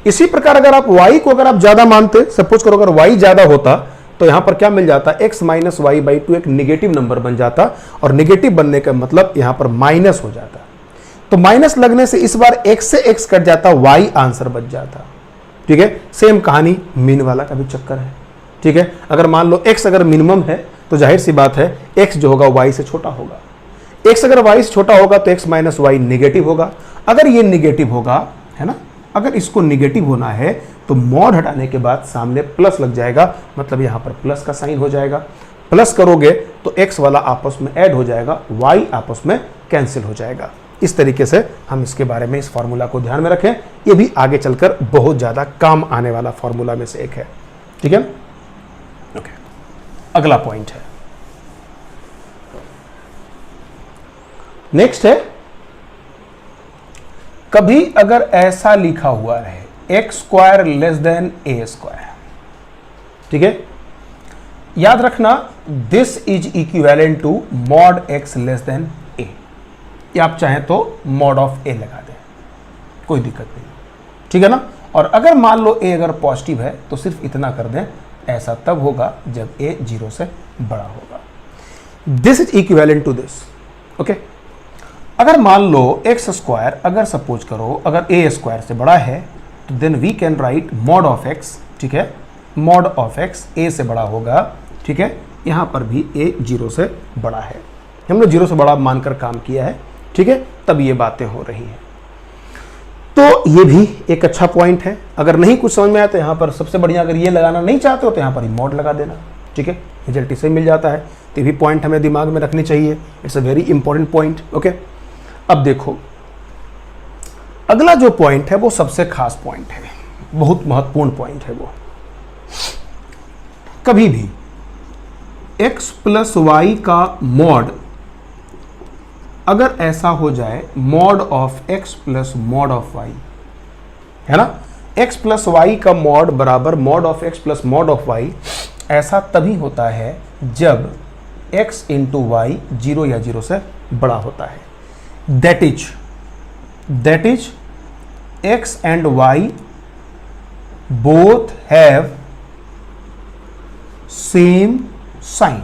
इसी प्रकार अगर आप y को अगर आप ज्यादा मानते, सपोज करो अगर y ज्यादा होता तो यहां पर क्या मिल जाता, x माइनस वाई बाई 2 एक निगेटिव नंबर बन जाता, और निगेटिव बनने का मतलब यहां पर माइनस हो जाता। तो माइनस लगने से इस बार x से x कट जाता, y आंसर बच जाता, ठीक है। सेम कहानी मीन वाला का भी चक्कर है, ठीक है। अगर मान लो x अगर मिनिमम है तो जाहिर सी बात है x जो होगा y से छोटा होगा, x अगर y से छोटा होगा तो x माइनस वाई निगेटिव होगा। अगर ये निगेटिव होगा, है ना, अगर इसको निगेटिव होना है तो मॉड हटाने के बाद सामने प्लस लग जाएगा, मतलब यहां पर प्लस का साइन हो जाएगा। प्लस करोगे तो x वाला आपस में ऐड हो जाएगा, y आपस में कैंसिल हो जाएगा। इस तरीके से हम इसके बारे में इस फॉर्मूला को ध्यान में रखें, ये भी आगे चलकर बहुत ज्यादा काम आने वाला फॉर्मूला में से एक है, ठीक है। ओके, अगला पॉइंट है, नेक्स्ट है, कभी अगर ऐसा लिखा हुआ रहे x² लेस देन a², ठीक है। याद रखना this is equivalent to mod x less than a, या आप चाहें तो मॉड ऑफ a लगा दें, कोई दिक्कत नहीं, ठीक है ना। और अगर मान लो a अगर पॉजिटिव है तो सिर्फ इतना कर दें, ऐसा तब होगा जब a 0 से बड़ा होगा। This is equivalent to this, okay. अगर मान लो x स्क्वायर अगर सपोज करो अगर a स्क्वायर से बड़ा है तो then we can write mod of x, ठीक है, मॉड ऑफ x a से बड़ा होगा, ठीक है। यहां पर भी a 0 से बड़ा है, हमने 0 से बड़ा मानकर काम किया है, ठीक है, तब ये बातें हो रही हैं। तो ये भी एक अच्छा पॉइंट है। अगर नहीं कुछ समझ में आया तो यहाँ पर सबसे बढ़िया, अगर ये लगाना नहीं चाहते हो तो यहाँ पर मॉड लगा देना, ठीक है, रिजल्ट इससे मिल जाता है। तो ये भी पॉइंट हमें दिमाग में रखनी चाहिए, it's a very important point, okay. अब देखो अगला जो पॉइंट है वो सबसे खास पॉइंट है, बहुत महत्वपूर्ण पॉइंट है वो। कभी भी x प्लस वाई का मॉड अगर ऐसा हो जाए mod of x plus mod of y, है ना, x प्लस वाई का मॉड बराबर mod of x plus mod of y, ऐसा तभी होता है जब x इंटू वाई 0 या 0 से बड़ा होता है। That is x and y both have same sign.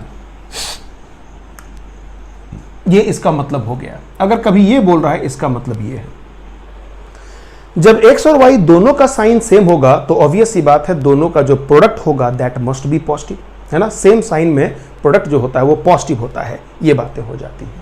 ये इसका मतलब हो गया। अगर कभी ये बोल रहा है इसका मतलब ये है, जब x और y दोनों का साइन सेम होगा तो ऑब्वियस सी बात है दोनों का जो प्रोडक्ट होगा दैट मस्ट बी पॉजिटिव, है ना। सेम साइन में प्रोडक्ट जो होता है वो पॉजिटिव होता है, ये बातें हो जाती हैं।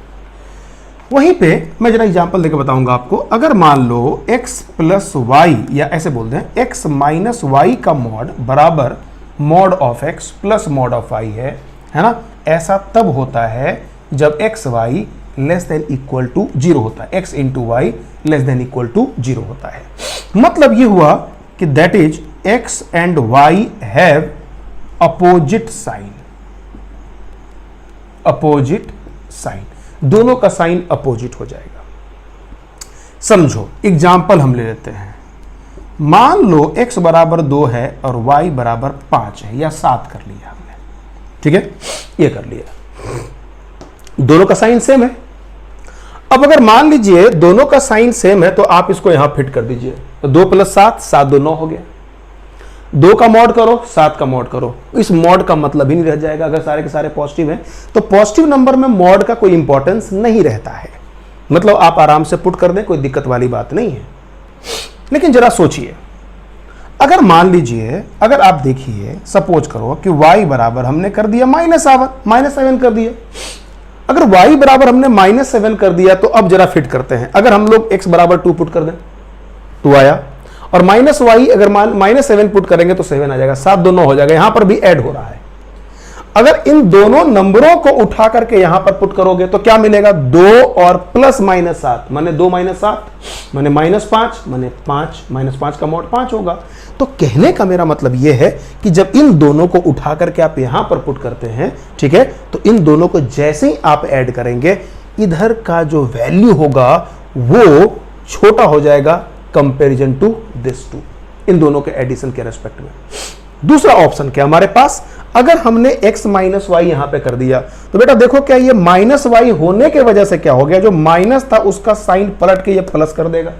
वहीं पे मैं जरा एग्जांपल देकर बताऊंगा आपको। अगर मान लो x प्लस वाई, या ऐसे बोल दें x माइनस वाई का मॉड बराबर mod of x plus mod of y है ना, ऐसा तब होता है जब X Y less than equal to 0 होता है, x into Y less than equal to 0 होता है। मतलब ये हुआ कि that is x and y have opposite sign, opposite sign, दोनों का साइन अपोजिट हो जाएगा। समझो एग्जाम्पल हम ले लेते हैं। मान लो x बराबर 2 है और y बराबर 5 है, या 7 कर लिया हमने, ठीक है, ये कर लिया, दोनों का साइन सेम है। अब अगर मान लीजिए दोनों का साइन सेम है तो आप इसको यहां फिट कर दीजिए, तो 2 प्लस 7, 7 2 9 हो गया। 2 का मॉड करो, 7 का मॉड करो, इस मॉड का मतलब ही नहीं रह जाएगा। अगर सारे के सारे पॉजिटिव हैं तो पॉजिटिव नंबर में मॉड का कोई इंपॉर्टेंस नहीं रहता है, मतलब आप आराम से पुट कर दें, कोई दिक्कत वाली बात नहीं है। लेकिन जरा सोचिए, अगर मान लीजिए, अगर आप देखिए सपोज करो कि y बराबर हमने कर दिया -7 कर दिया। अगर y बराबर हमने -7 कर दिया तो अब जरा फिट करते हैं। अगर हम लोग x बराबर 2 पुट कर दें, 2 आया, और माइनस वाई अगर -7 पुट करेंगे तो 7 आ जाएगा, 7 2 9 हो जाएगा। यहां पर भी ऐड हो रहा है। अगर इन दोनों नंबरों को उठा करके यहां पर पुट करोगे तो क्या मिलेगा, 2 और प्लस -7 माने 2 - 7 माने -5 माने 5, -5 का मॉड 5 होगा। तो कहने का मेरा मतलब यह है कि जब इन दोनों को उठा करके आप यहां पर पुट करते हैं, ठीक है, तो इन दोनों को जैसे ही आप ऐड करेंगे इधर का जो वैल्यू होगा वो छोटा हो जाएगा कंपैरिजन टू दिस टू, इन दोनों के एडिशन के रेस्पेक्ट में। दूसरा ऑप्शन क्या हमारे पास, अगर हमने x माइनस वाई यहां पे कर दिया तो बेटा देखो क्या ये माइनस वाई होने के वजह से क्या हो गया, जो माइनस था उसका साइन पलट के ये प्लस कर देगा,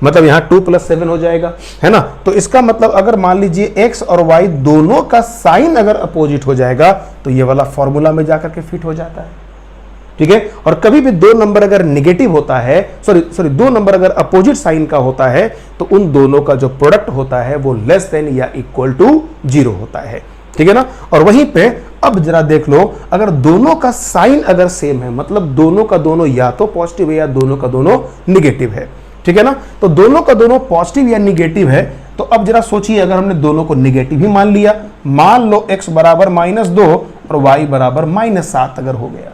मतलब यहां 2 + 7 हो जाएगा, है ना। तो इसका मतलब अगर मान लीजिए x और y दोनों का साइन अगर अपोजिट हो जाएगा तो ये वाला फॉर्मूला में जाकर के फिट हो जाता है, ठीक है। और कभी भी 2 नंबर अगर निगेटिव होता है, सॉरी 2 नंबर अगर अपोजिट साइन का होता है तो उन दोनों का जो प्रोडक्ट होता है वो लेस देन या इक्वल टू 0 होता है, ठीक है ना। और वहीं पे अब जरा देख लो, अगर दोनों का साइन अगर सेम है, मतलब दोनों का दोनों या तो पॉजिटिव है या दोनों का दोनों निगेटिव है, ठीक है ना। तो दोनों का दोनों पॉजिटिव या निगेटिव है, तो अब जरा सोचिए अगर हमने दोनों को निगेटिव ही मान लिया, मान लो x बराबर -2 और y बराबर -7 अगर हो गया,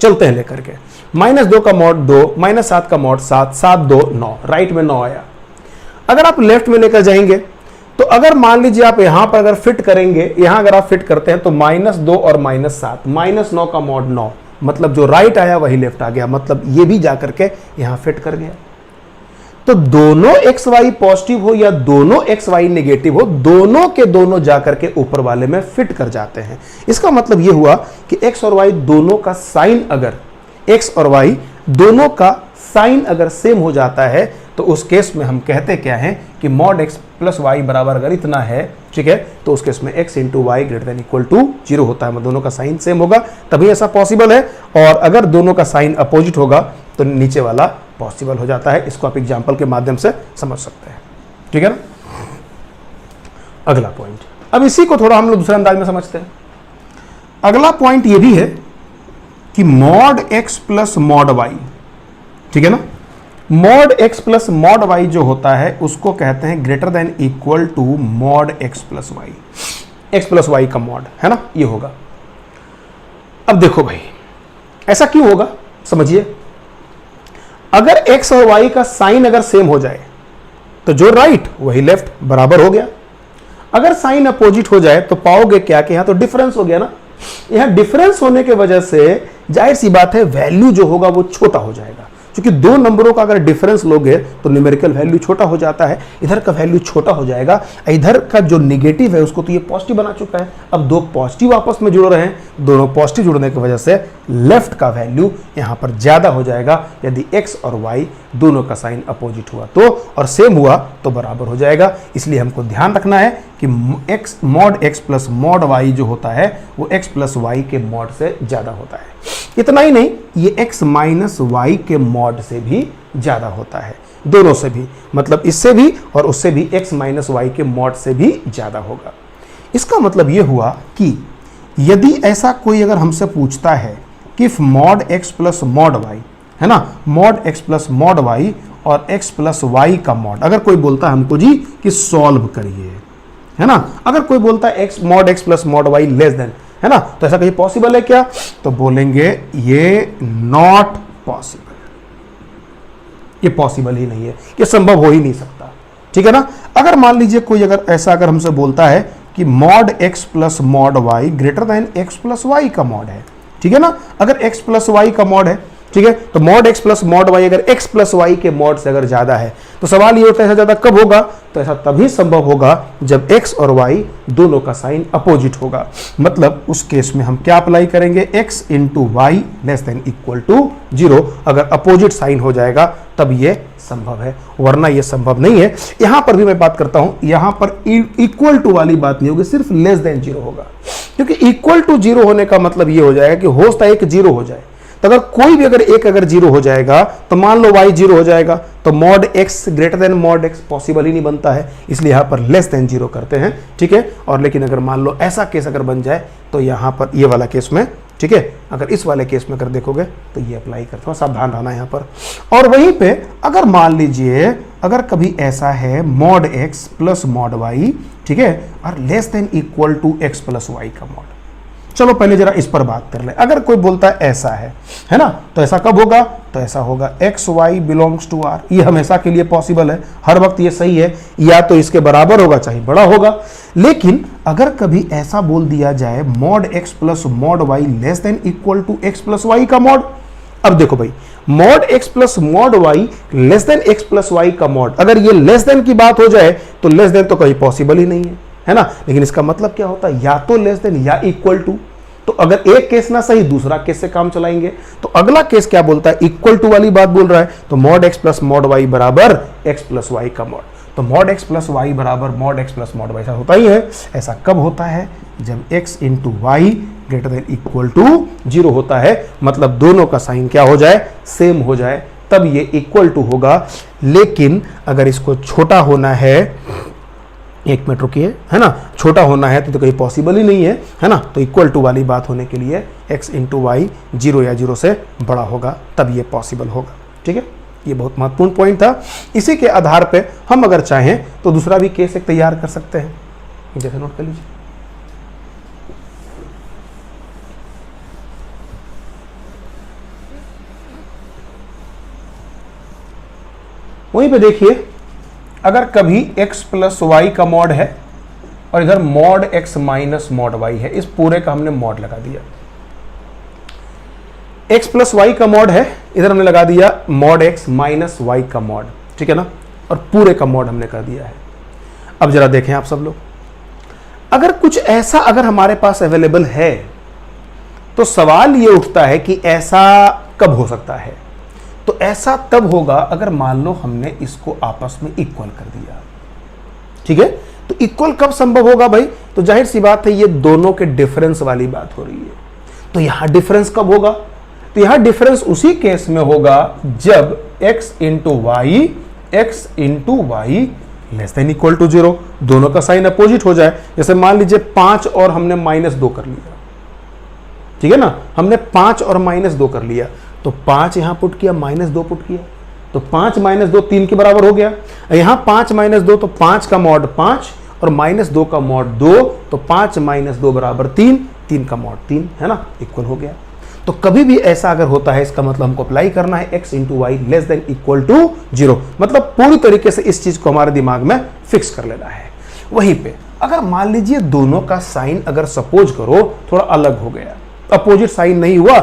चलते हैं लेकर के, -2 का मॉड 2, -7 का मॉड 7, 7 2 9, राइट में 9 आया। अगर आप लेफ्ट में लेकर जाएंगे तो अगर मान लीजिए आप यहां पर अगर फिट करेंगे, यहां अगर आप फिट करते हैं तो -2 और -7, -9 का मॉड 9, मतलब जो राइट आया वही लेफ्ट आ गया, मतलब ये भी जाकर के यहां फिट कर गया। तो दोनों एक्स वाई पॉजिटिव हो या दोनों एक्स वाई नेगेटिव हो, दोनों के दोनों जाकर के ऊपर वाले में फिट कर जाते हैं। इसका मतलब यह हुआ कि एक्स और वाई दोनों का साइन, अगर एक्स और वाई दोनों का साइन अगर सेम हो जाता है तो उस केस में हम कहते क्या हैं कि मॉड एक्स प्लस वाई बराबर अगर इतना है, ठीक है, तो उस केस में x into y greater than equal to 0 होता है। दोनों का साइन सेम होगा तभी ऐसा पॉसिबल है, और अगर दोनों का साइन अपोजिट होगा तो नीचे वाला पॉसिबल हो जाता है। इसको आप एग्जांपल के माध्यम से समझ सकते हैं, ठीक है ना। अगला पॉइंट, अब इसी को थोड़ा हम लोग दूसरे अंदाज में समझते हैं। अगला पॉइंट ये भी है कि mod x plus mod y, ठीक है ना, mod x plus mod y जो होता है उसको कहते हैं greater than equal to mod x plus y. X plus y का मॉड है ना, ये होगा। अब देखो भाई, ऐसा क्यों होगा, समझिए। अगर एक्स और वाई का साइन अगर सेम हो जाए तो जो राइट वही लेफ्ट बराबर हो गया। अगर साइन अपोजिट हो जाए तो पाओगे क्या कि यहां तो डिफरेंस हो गया ना। यहां डिफरेंस होने की वजह से जाहिर सी बात है वैल्यू जो होगा वो छोटा हो जाएगा, क्योंकि दो नंबरों का अगर डिफरेंस लोगे तो न्यूमेरिकल वैल्यू छोटा हो जाता है। इधर का वैल्यू छोटा हो जाएगा, इधर का जो निगेटिव है उसको तो ये पॉजिटिव बना चुका है। अब दो पॉजिटिव आपस में जुड़ रहे हैं, दोनों पॉजिटिव जुड़ने की वजह से लेफ्ट का वैल्यू यहां पर ज्यादा हो जाएगा यदि एक्स और वाई दोनों का साइन अपोजिट हुआ तो, और सेम हुआ तो बराबर हो जाएगा। इसलिए हमको ध्यान रखना है कि x mod x plus mod y जो होता है वो एक्स प्लस वाई के मॉड से ज्यादा होता है। इतना ही नहीं, ये x माइनस वाई के मॉड से भी ज्यादा होता है, दोनों से भी, मतलब इससे भी और उससे भी x माइनस वाई के मॉड से भी ज्यादा होगा। इसका मतलब ये हुआ कि यदि ऐसा कोई अगर हमसे पूछता है कि mod x plus mod y, है ना, mod x plus mod y और x प्लस वाई का मॉड, अगर कोई बोलता है हमको जी कि सॉल्व करिए, है ना, अगर कोई बोलता है x mod x plus mod y less than, है ना, तो ऐसा कहीं पॉसिबल है क्या, तो बोलेंगे ये नॉट पॉसिबल, ये पॉसिबल ही नहीं है, ये संभव हो ही नहीं सकता, ठीक है ना। अगर मान लीजिए कोई अगर ऐसा अगर हमसे बोलता है कि mod x plus mod y greater than x plus y का मॉड है, ठीक है ना, अगर एक्स प्लस वाई का मॉड है, ठीक है, तो mod x plus mod y अगर एक्स प्लस वाई के मॉड से अगर ज्यादा है तो सवाल ये होता है ऐसा ज्यादा कब होगा, तो ऐसा तभी संभव होगा जब एक्स और वाई दोनों का साइन अपोजिट होगा। मतलब उस केस में हम क्या अप्लाई करेंगे, x into Y less than equal to 0। अगर अपोजिट साइन हो जाएगा तब ये संभव है, वरना ये संभव नहीं है। यहां पर भी मैं बात करता हूं, यहां पर इक्वल टू वाली बात नहीं होगी, सिर्फ लेस देन 0 होगा, क्योंकि इक्वल टू 0 होने का मतलब ये हो जाएगा कि हो सकता है एक 0 हो जाए, तो अगर कोई भी अगर एक अगर 0 हो जाएगा तो मान लो y 0 हो जाएगा तो mod x greater than mod x possible ही नहीं बनता है, इसलिए यहां पर लेस देन 0 करते हैं, ठीक है। और लेकिन अगर मान लो ऐसा केस अगर बन जाए तो यहां पर ये वाला केस में, ठीक है, अगर इस वाले केस में अगर देखोगे तो ये अप्लाई करते हो, सावधान रहना यहां पर। और वहीं पे अगर मान लीजिए अगर कभी ऐसा है mod x plus mod y, ठीक है, और less than equal to x plus y का मॉड, चलो पहले जरा इस पर बात कर ले। अगर कोई बोलता है ऐसा है ना, तो ऐसा कब होगा, तो ऐसा होगा x y belongs to R, ये हमेशा के लिए पॉसिबल है, हर वक्त ये सही है, या तो इसके बराबर होगा चाहे बड़ा होगा। लेकिन अगर कभी ऐसा बोल दिया जाए mod x plus mod y less than equal to x plus y का मॉड, अब देखो भाई, mod x plus mod y less than x plus y का मॉड, अगर ये लेस देन की बात हो जाए तो लेस देन तो कहीं पॉसिबल ही नहीं है ना। लेकिन इसका मतलब क्या होता है, या तो लेस देन या इक्वल टू। तो अगर एक केस ना सही दूसरा केस से काम चलाएंगे। तो अगला केस क्या बोलता है, इक्वल टू वाली बात बोल रहा है, तो mod x plus mod y बराबर एक्स प्लस वाई का मॉड, तो मॉड एक्स प्लस वाई बराबर mod x plus mod y, ऐसा होता ही है। ऐसा कब होता है, जब x into y greater than equal to 0 होता है, मतलब दोनों का साइन क्या हो जाए, सेम हो जाए, तब ये इक्वल टू होगा। लेकिन अगर इसको छोटा होना है, एक मिनट रुकिए, है ना, छोटा होना है तो कहीं पॉसिबल ही नहीं है ना, तो इक्वल टू वाली बात होने के लिए x इंटू वाई 0 या 0 से बड़ा होगा, तब ये पॉसिबल होगा, ठीक है। ये बहुत महत्वपूर्ण पॉइंट था। इसी के आधार पे हम अगर चाहें तो दूसरा भी केस एक तैयार कर सकते हैं, जैसे नोट कर लीजिए। वहीं पे देखिए, अगर कभी x प्लस वाई का मॉड है और इधर mod x minus mod y है, इस पूरे का हमने मॉड लगा दिया। x प्लस वाई का मॉड है, इधर हमने लगा दिया मॉड x माइनस वाई का मॉड, ठीक है ना, और पूरे का मॉड हमने कर दिया है। अब जरा देखें आप सब लोग, अगर कुछ ऐसा अगर हमारे पास अवेलेबल है तो सवाल ये उठता है कि ऐसा कब हो सकता है। तो ऐसा तब होगा अगर मान लो हमने इसको आपस में इक्वल कर दिया, ठीक है। तो इक्वल कब संभव होगा भाई, तो जाहिर सी बात है ये दोनों के डिफरेंस वाली बात हो रही है। तो यहां डिफरेंस कब होगा, तो यहां डिफरेंस उसी केस में होगा जब x into Y less than equal to 0, दोनों का साइन अपोजिट हो जाए। जैसे मान लीजिए 5 और हमने -2 कर लिया, ठीक है ना, हमने 5 और -2 कर लिया, तो 5 यहां पुट किया, -2 पुट किया, तो 5 - 2 3 के बराबर हो गया। यहां 5 - 2 तो 5 का मॉड 5 और -2 का मॉड 2, तो 5 - 2 बराबर 3, 3 का मॉड 3, है ना, इक्वल हो गया। तो कभी भी ऐसा अगर होता है, इसका मतलब हमको अप्लाई करना है x into Y less than equal to 0, मतलब पूरी तरीके से इस चीज को हमारे दिमाग में फिक्स कर लेना है। वहीं पे अगर मान लीजिए दोनों का साइन अगर सपोज करो थोड़ा अलग हो गया, अपोजिट साइन नहीं हुआ,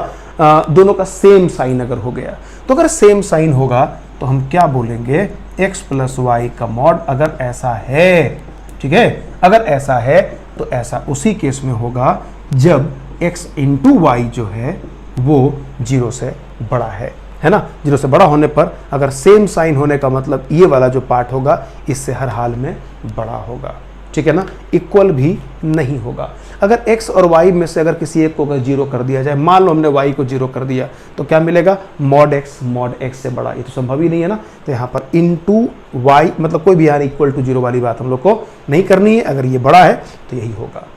दोनों का सेम साइन अगर हो गया, तो अगर सेम साइन होगा तो हम क्या बोलेंगे, x प्लस वाई का मॉड अगर ऐसा है, ठीक है, अगर ऐसा है तो ऐसा उसी केस में होगा जब x इंटू वाई जो है वो 0 से बड़ा है ना। 0 से बड़ा होने पर अगर सेम साइन होने का मतलब ये वाला जो पार्ट होगा इससे हर हाल में बड़ा होगा, ठीक है ना, इक्वल भी नहीं होगा। अगर x और y में से अगर किसी एक को अगर 0 कर दिया जाए, मान लो हमने y को 0 कर दिया, तो क्या मिलेगा, मॉड x से बड़ा, ये तो संभव ही नहीं है ना। तो यहाँ पर इंटू वाई मतलब कोई भी यहाँ इक्वल टू 0 वाली बात हम लोग को नहीं करनी है, अगर ये बड़ा है तो यही होगा,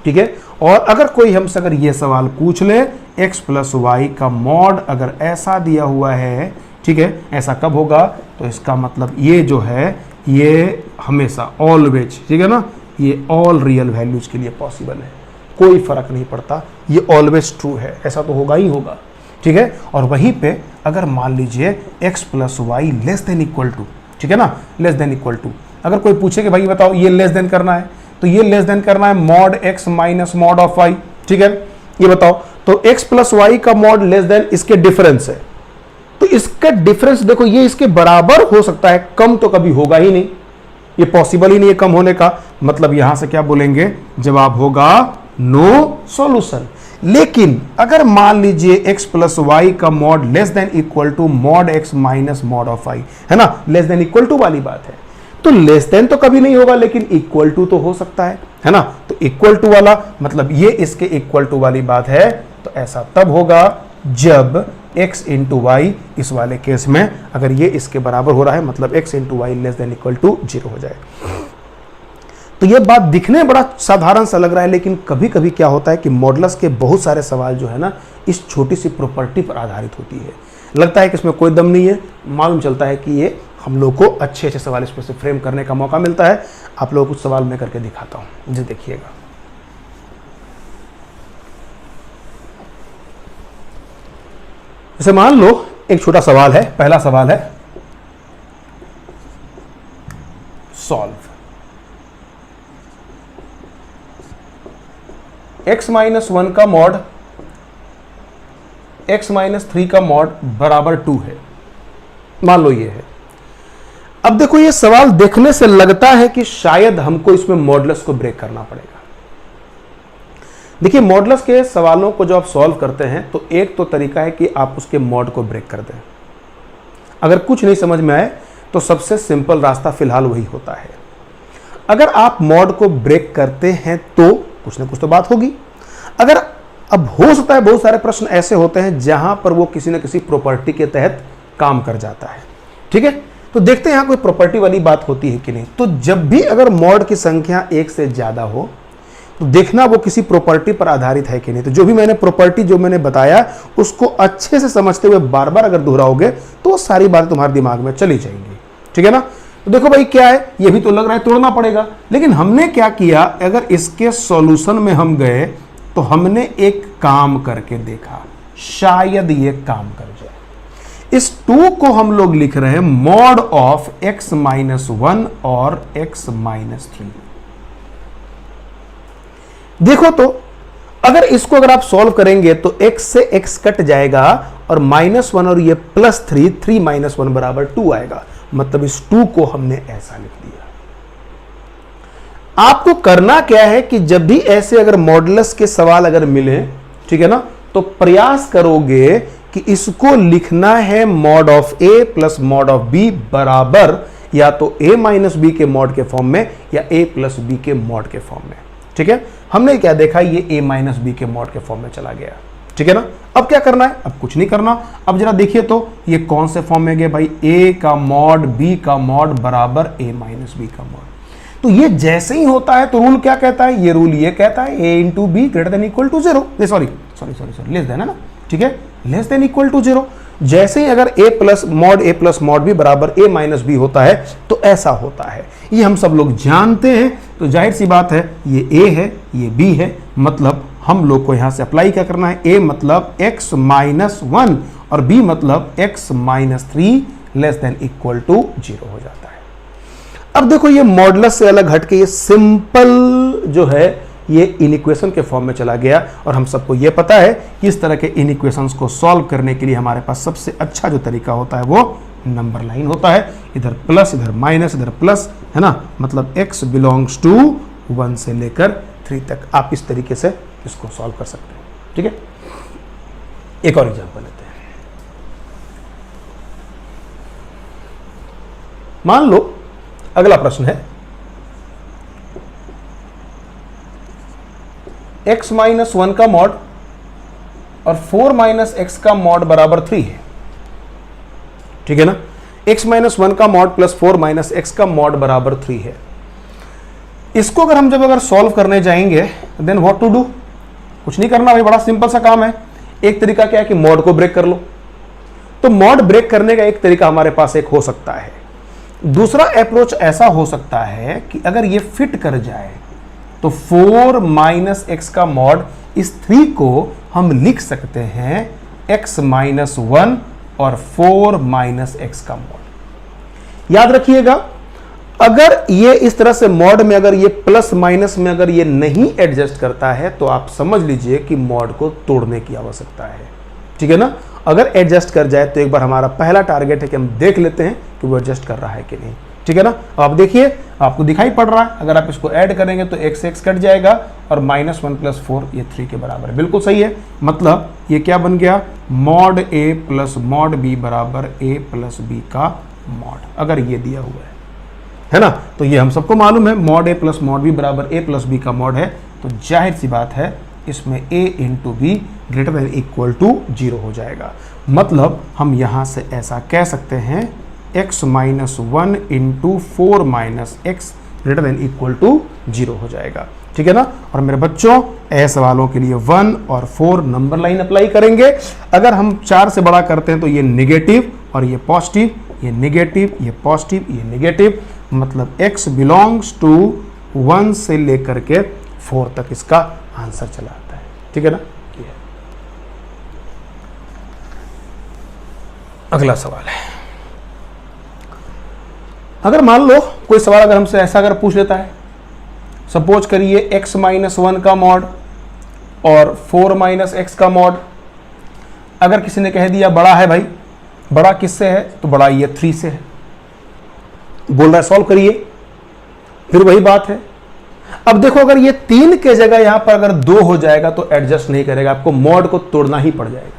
ठीक है। और अगर कोई हमसे अगर ये सवाल पूछ ले x प्लस वाई का मॉड अगर ऐसा दिया हुआ है, ठीक है, ऐसा कब होगा, तो इसका मतलब ये जो है ये हमेशा ऑलवेज, ठीक है ना, ये ऑल रियल वैल्यूज के लिए पॉसिबल है, कोई फर्क नहीं पड़ता, ये ऑलवेज ट्रू है, ऐसा तो होगा ही होगा, ठीक है। और वहीं पे अगर मान लीजिए x plus y less than equal to, ठीक है ना, लेस देन इक्वल टू, अगर कोई पूछे कि भाई बताओ ये लेस देन करना है, तो ये लेस देन करना है mod x minus mod of y, ठीक है, ये बताओ, तो x प्लस वाई का मॉड लेस देन इसके डिफरेंस है, तो इसका डिफरेंस देखो ये इसके बराबर हो सकता है, कम तो कभी होगा ही नहीं, ये पॉसिबल ही नहीं है कम होने का, मतलब यहां से क्या बोलेंगे, जवाब होगा नो सॉल्यूशन। लेकिन अगर मान लीजिए x प्लस वाई का mod less than equal to mod x minus mod of y, है ना, लेस देन इक्वल टू वाली बात है, तो लेस देन तो कभी नहीं होगा लेकिन इक्वल टू तो हो सकता है ना। तो इक्वल टू वाला मतलब ये इसके इक्वल टू वाली बात है, तो ऐसा तब होगा जब x इंटू वाई, इस वाले केस में अगर ये इसके बराबर हो रहा है, मतलब x into Y less than equal to 0 हो जाए। तो ये बात दिखने बड़ा साधारण सा लग रहा है, लेकिन कभी कभी क्या होता है कि मॉडुलस के बहुत सारे सवाल जो है ना इस छोटी सी प्रॉपर्टी पर आधारित होती है। लगता है कि इसमें कोई दम नहीं है, मालूम चलता है कि ये हम लोग को अच्छे अच्छे सवाल इस पर से फ्रेम करने का मौका मिलता है। आप लोगों को कुछ सवाल मैं करके दिखाता हूं, जी देखिएगा। जैसे मान लो एक छोटा सवाल है, पहला सवाल है सॉल्व x माइनस 1 का मॉड x माइनस 3 का मॉड बराबर 2 है, मान लो ये है। अब देखो ये सवाल देखने से लगता है कि शायद हमको इसमें मॉडुलस को ब्रेक करना पड़ेगा। देखिए मॉडुलस के सवालों को जो आप सॉल्व करते हैं तो एक तो तरीका है कि आप उसके मॉड को ब्रेक कर दें। अगर कुछ नहीं समझ में आए तो सबसे सिंपल रास्ता फिलहाल वही होता है। अगर आप मॉड को ब्रेक करते हैं तो कुछ ना कुछ तो बात होगी। अगर अब हो सकता है बहुत सारे प्रश्न ऐसे होते हैं जहां पर वो किसी न किसी प्रॉपर्टी के तहत काम कर जाता है, ठीक है। तो देखते हैं यहां कोई प्रॉपर्टी वाली बात होती है कि नहीं। तो जब भी अगर मॉड की संख्या 1 से ज्यादा हो तो देखना वो किसी प्रॉपर्टी पर आधारित है कि नहीं। तो जो भी मैंने प्रॉपर्टी जो मैंने बताया उसको अच्छे से समझते हुए बार बार अगर दोहराओगे तो सारी बातें तुम्हारे दिमाग में चली जाएंगी, ठीक है ना। तो देखो भाई क्या है, ये भी तो लग रहा है तोड़ना पड़ेगा, लेकिन हमने क्या किया, अगर इसके सॉल्यूशन में हम गए तो हमने एक काम करके देखा, शायद ये काम कर जाए। इस 2 को हम लोग लिख रहे हैं मॉड ऑफ x माइनस 1 और x माइनस 3। देखो तो अगर इसको अगर आप सॉल्व करेंगे तो x से x कट जाएगा और -1 और ये +3, 3 - 1 बराबर 2 आएगा। मतलब इस 2 को हमने ऐसा लिख दिया। आपको करना क्या है कि जब भी ऐसे अगर मॉडुलस के सवाल अगर मिले, ठीक है ना, तो प्रयास करोगे कि इसको लिखना है mod of a plus mod of b बराबर या तो a माइनस बी के मॉड के फॉर्म में या a प्लस बी के मॉड के फॉर्म में। ठीक है, हमने क्या देखा, ये a माइनस बी के मॉड के फॉर्म में चला गया। ठीक है ना, अब क्या करना है, अब कुछ नहीं करना। अब जरा देखिए तो ये कौन से फॉर्म में गए भाई, a का मॉड b का मॉड बराबर a माइनस बी का मॉड। तो ये जैसे ही होता है तो रूल क्या कहता है, ये रूल ये कहता है a into b greater than equal to 0, sorry less than है ना, ठीक है, लेस देन इक्वल टू 0। जैसे ही अगर a प्लस मॉड बी बराबर a माइनस बी होता है तो ऐसा होता है, ये हम सब लोग जानते हैं। तो जाहिर सी बात है ये a है ये b है, मतलब हम लोग को यहां से अप्लाई क्या करना है, a मतलब x माइनस 1 और b मतलब x minus 3 less than equal to 0 हो जाता है। अब देखो ये मॉडुलस से अलग हटके ये सिंपल जो है ये इनइक्वेशन के फॉर्म में चला गया, और हम सबको ये पता है कि इस तरह के इनइक्वेशंस को सॉल्व करने के लिए हमारे पास सबसे अच्छा जो तरीका होता है वो नंबर लाइन होता है। इधर प्लस इधर माइनस इधर प्लस, है ना, मतलब x बिलोंग्स टू 1 से लेकर 3 तक आप इस तरीके से इसको सॉल्व कर सकते हैं। ठीक है, एक और एग्जांपल लेते हैं। मान लो अगला प्रश्न है x माइनस 1 का मॉड और 4 माइनस एक्स का मॉड बराबर 3 है। ठीक है ना, x माइनस 1 का मॉड प्लस 4 माइनस एक्स का मॉड बराबर 3 है। इसको अगर हम अगर सॉल्व करने जाएंगे देन व्हाट टू डू, कुछ नहीं करना भाई, बड़ा सिंपल सा काम है। एक तरीका क्या है कि मॉड को ब्रेक कर लो। तो मॉड ब्रेक करने का एक तरीका हमारे पास एक हो सकता है। दूसरा अप्रोच ऐसा हो सकता है कि अगर ये फिट कर जाए तो 4 माइनस एक्स का मॉड इस 3 को हम लिख सकते हैं x माइनस 1 और 4 माइनस एक्स का मॉड। याद रखिएगा, अगर ये इस तरह से मॉड में अगर ये प्लस माइनस में अगर ये नहीं एडजस्ट करता है तो आप समझ लीजिए कि मॉड को तोड़ने की आवश्यकता है। ठीक है ना, अगर एडजस्ट कर जाए तो एक बार हमारा पहला टारगेट है कि हम देख लेते हैं कि वो एडजस्ट कर रहा है कि नहीं। ठीक है ना, अब आप देखिए आपको दिखाई पड़ रहा है, अगर आप इसको ऐड करेंगे तो x x कट जाएगा और माइनस 1 प्लस 4 ये 3 के बराबर है। बिल्कुल सही है, मतलब ये क्या बन गया, mod a plus mod b बराबर a प्लस b का मॉड, अगर ये दिया हुआ है ना। तो ये हम सबको मालूम है mod a plus mod b बराबर a प्लस b का मॉड है, तो जाहिर सी बात है इसमें a into b greater than equal to 0 हो जाएगा। मतलब हम यहां से ऐसा कह सकते हैं x minus 1 into 4 minus x greater than equal to 0 हो जाएगा। ठीक है ना, और मेरे बच्चों ऐसे सवालों के लिए 1 और 4 नंबर लाइन अप्लाई करेंगे। अगर हम 4 से बड़ा करते हैं तो ये नेगेटिव और ये पॉजिटिव, ये नेगेटिव ये पॉजिटिव ये नेगेटिव, मतलब x बिलोंग्स टू 1 से लेकर के 4 तक इसका आंसर चला आता है। ठीक है ना, अगला सवाल है, अगर मान लो कोई सवाल अगर हमसे ऐसा अगर पूछ लेता है, सपोज करिए x माइनस 1 का मॉड और 4 माइनस एक्स का मॉड, अगर किसी ने कह दिया बड़ा है भाई, बड़ा किससे है, तो बड़ा ये 3 से है, बोल रहा है सॉल्व करिए, फिर वही बात है। अब देखो अगर ये 3 के जगह यहां पर अगर 2 हो जाएगा तो एडजस्ट नहीं करेगा, आपको मॉड को तोड़ना ही पड़ जाएगा।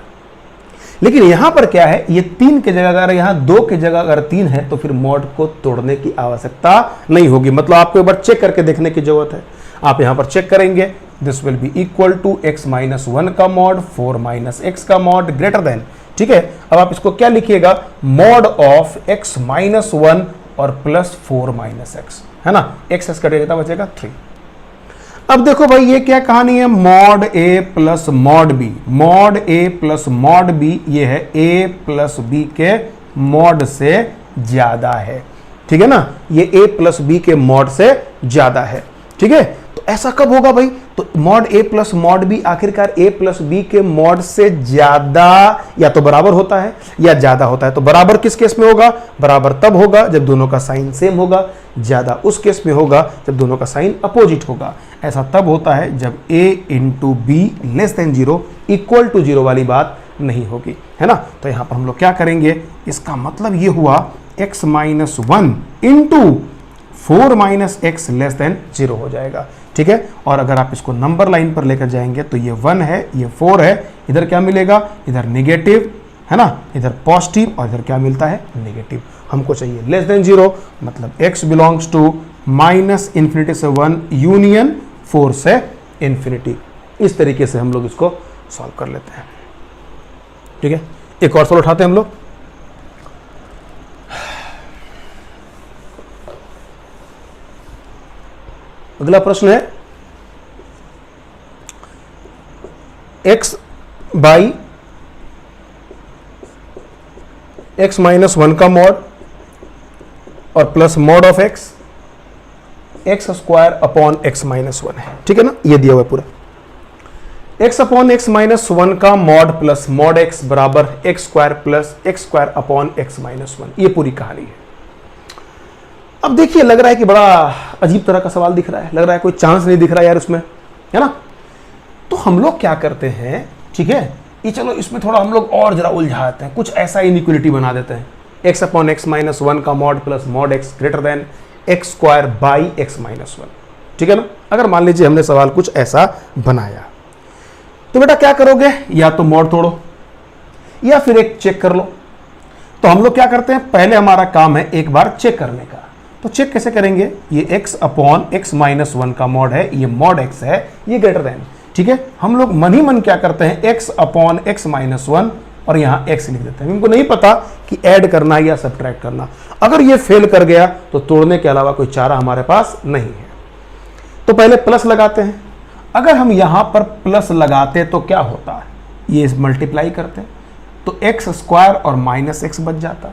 लेकिन यहां पर क्या है, ये 3 के जगह अगर यहां 2 के जगह अगर 3 है तो फिर मॉड को तोड़ने की आवश्यकता नहीं होगी। मतलब आपको एक बार चेक करके देखने की जरूरत है। आप यहां पर चेक करेंगे, this will be equal to x minus 1 का मॉड 4 माइनस एक्स का मॉड ग्रेटर देन, ठीक है। अब आप इसको क्या लिखिएगा, मॉड ऑफ x माइनस 1 और प्लस 4 माइनस एक्स, है ना, x कटेगा बचेगा 3। अब देखो भाई ये क्या कहानी है, mod a plus mod b, mod a plus mod b ये है a प्लस b के मॉड से ज्यादा है। ठीक है ना, ये a प्लस b के मॉड से ज्यादा है। ठीक है, तो ऐसा कब होगा भाई, तो mod a plus mod b आखिरकार a प्लस b के मॉड से ज्यादा या तो बराबर होता है या ज्यादा होता है। तो बराबर किस केस में होगा, बराबर तब होगा जब दोनों का साइन सेम होगा, ज्यादा उस केस में होगा जब दोनों का साइन अपोजिट होगा। ऐसा तब होता है जब a into b less than 0 equal to 0 वाली बात नहीं होगी, है ना। तो यहां पर हम लोग क्या करेंगे, इसका मतलब ये हुआ x minus 1 into 4 minus x less than 0 हो जाएगा। ठीक है, और अगर आप इसको नंबर लाइन पर लेकर जाएंगे तो ये 1 है, ये 4 है, इधर क्या मिलेगा, इधर नेगेटिव है ना, इधर पॉजिटिव, और इधर क्या मिलता है, नेगेटिव। हमको चाहिए लेस देन 0, मतलब x belongs to minus infinity से 1 यूनियन 4 से इंफिनिटी। इस तरीके से हम लोग इसको सॉल्व कर लेते हैं। ठीक है, एक और सवाल उठाते हैं हम लोग। अगला प्रश्न है x बाई x माइनस 1 का मॉड और plus mod of x square upon x minus 1 है। ठीक है ना, ये दिया हुआ है पूरा। x अपॉन x माइनस 1 का मॉड प्लस मॉड x बराबर x square plus x square upon x minus 1, ये पूरी कहानी है। अब देखिए, लग रहा है कि बड़ा अजीब तरह का सवाल दिख रहा है, लग रहा है कोई चांस नहीं दिख रहा यार उसमें, है ना। तो हम लोग क्या करते हैं, ठीक है, ये चलो इसमें थोड़ा हम लोग और जरा उलझाते हैं, कुछ ऐसा इनइक्वलिटी बना देते हैं। x अपॉन x माइनस 1 का mod plus mod x greater then x square by x minus 1। ठीक है ना, अगर मान लीजिए हमने सवाल कुछ ऐसा बनाया तो बेटा क्या करोगे, या तो मॉड तोड़ो या फिर एक चेक कर लो। तो हम लोग क्या करते हैं, पहले हमारा काम है एक बार चेक करने का। तो चेक कैसे करेंगे, ये x अपॉन x माइनस 1 का मॉड है, ये मॉड x है, ये ग्रेटर देन। ठीक है, हम लोग मन ही मन क्या करते हैं, x अपॉन x माइनस 1 और यहाँ x लिख देते हैं। हमको नहीं पता कि ऐड करना है या सब्ट्रैक्ट करना। अगर ये फेल कर गया तो तोड़ने के अलावा कोई चारा हमारे पास नहीं है। तो पहले प्लस लगाते हैं। अगर हम यहां पर प्लस लगाते तो क्या होता, ये मल्टीप्लाई करते तो x स्क्वायर और माइनस एक्स बच जाता,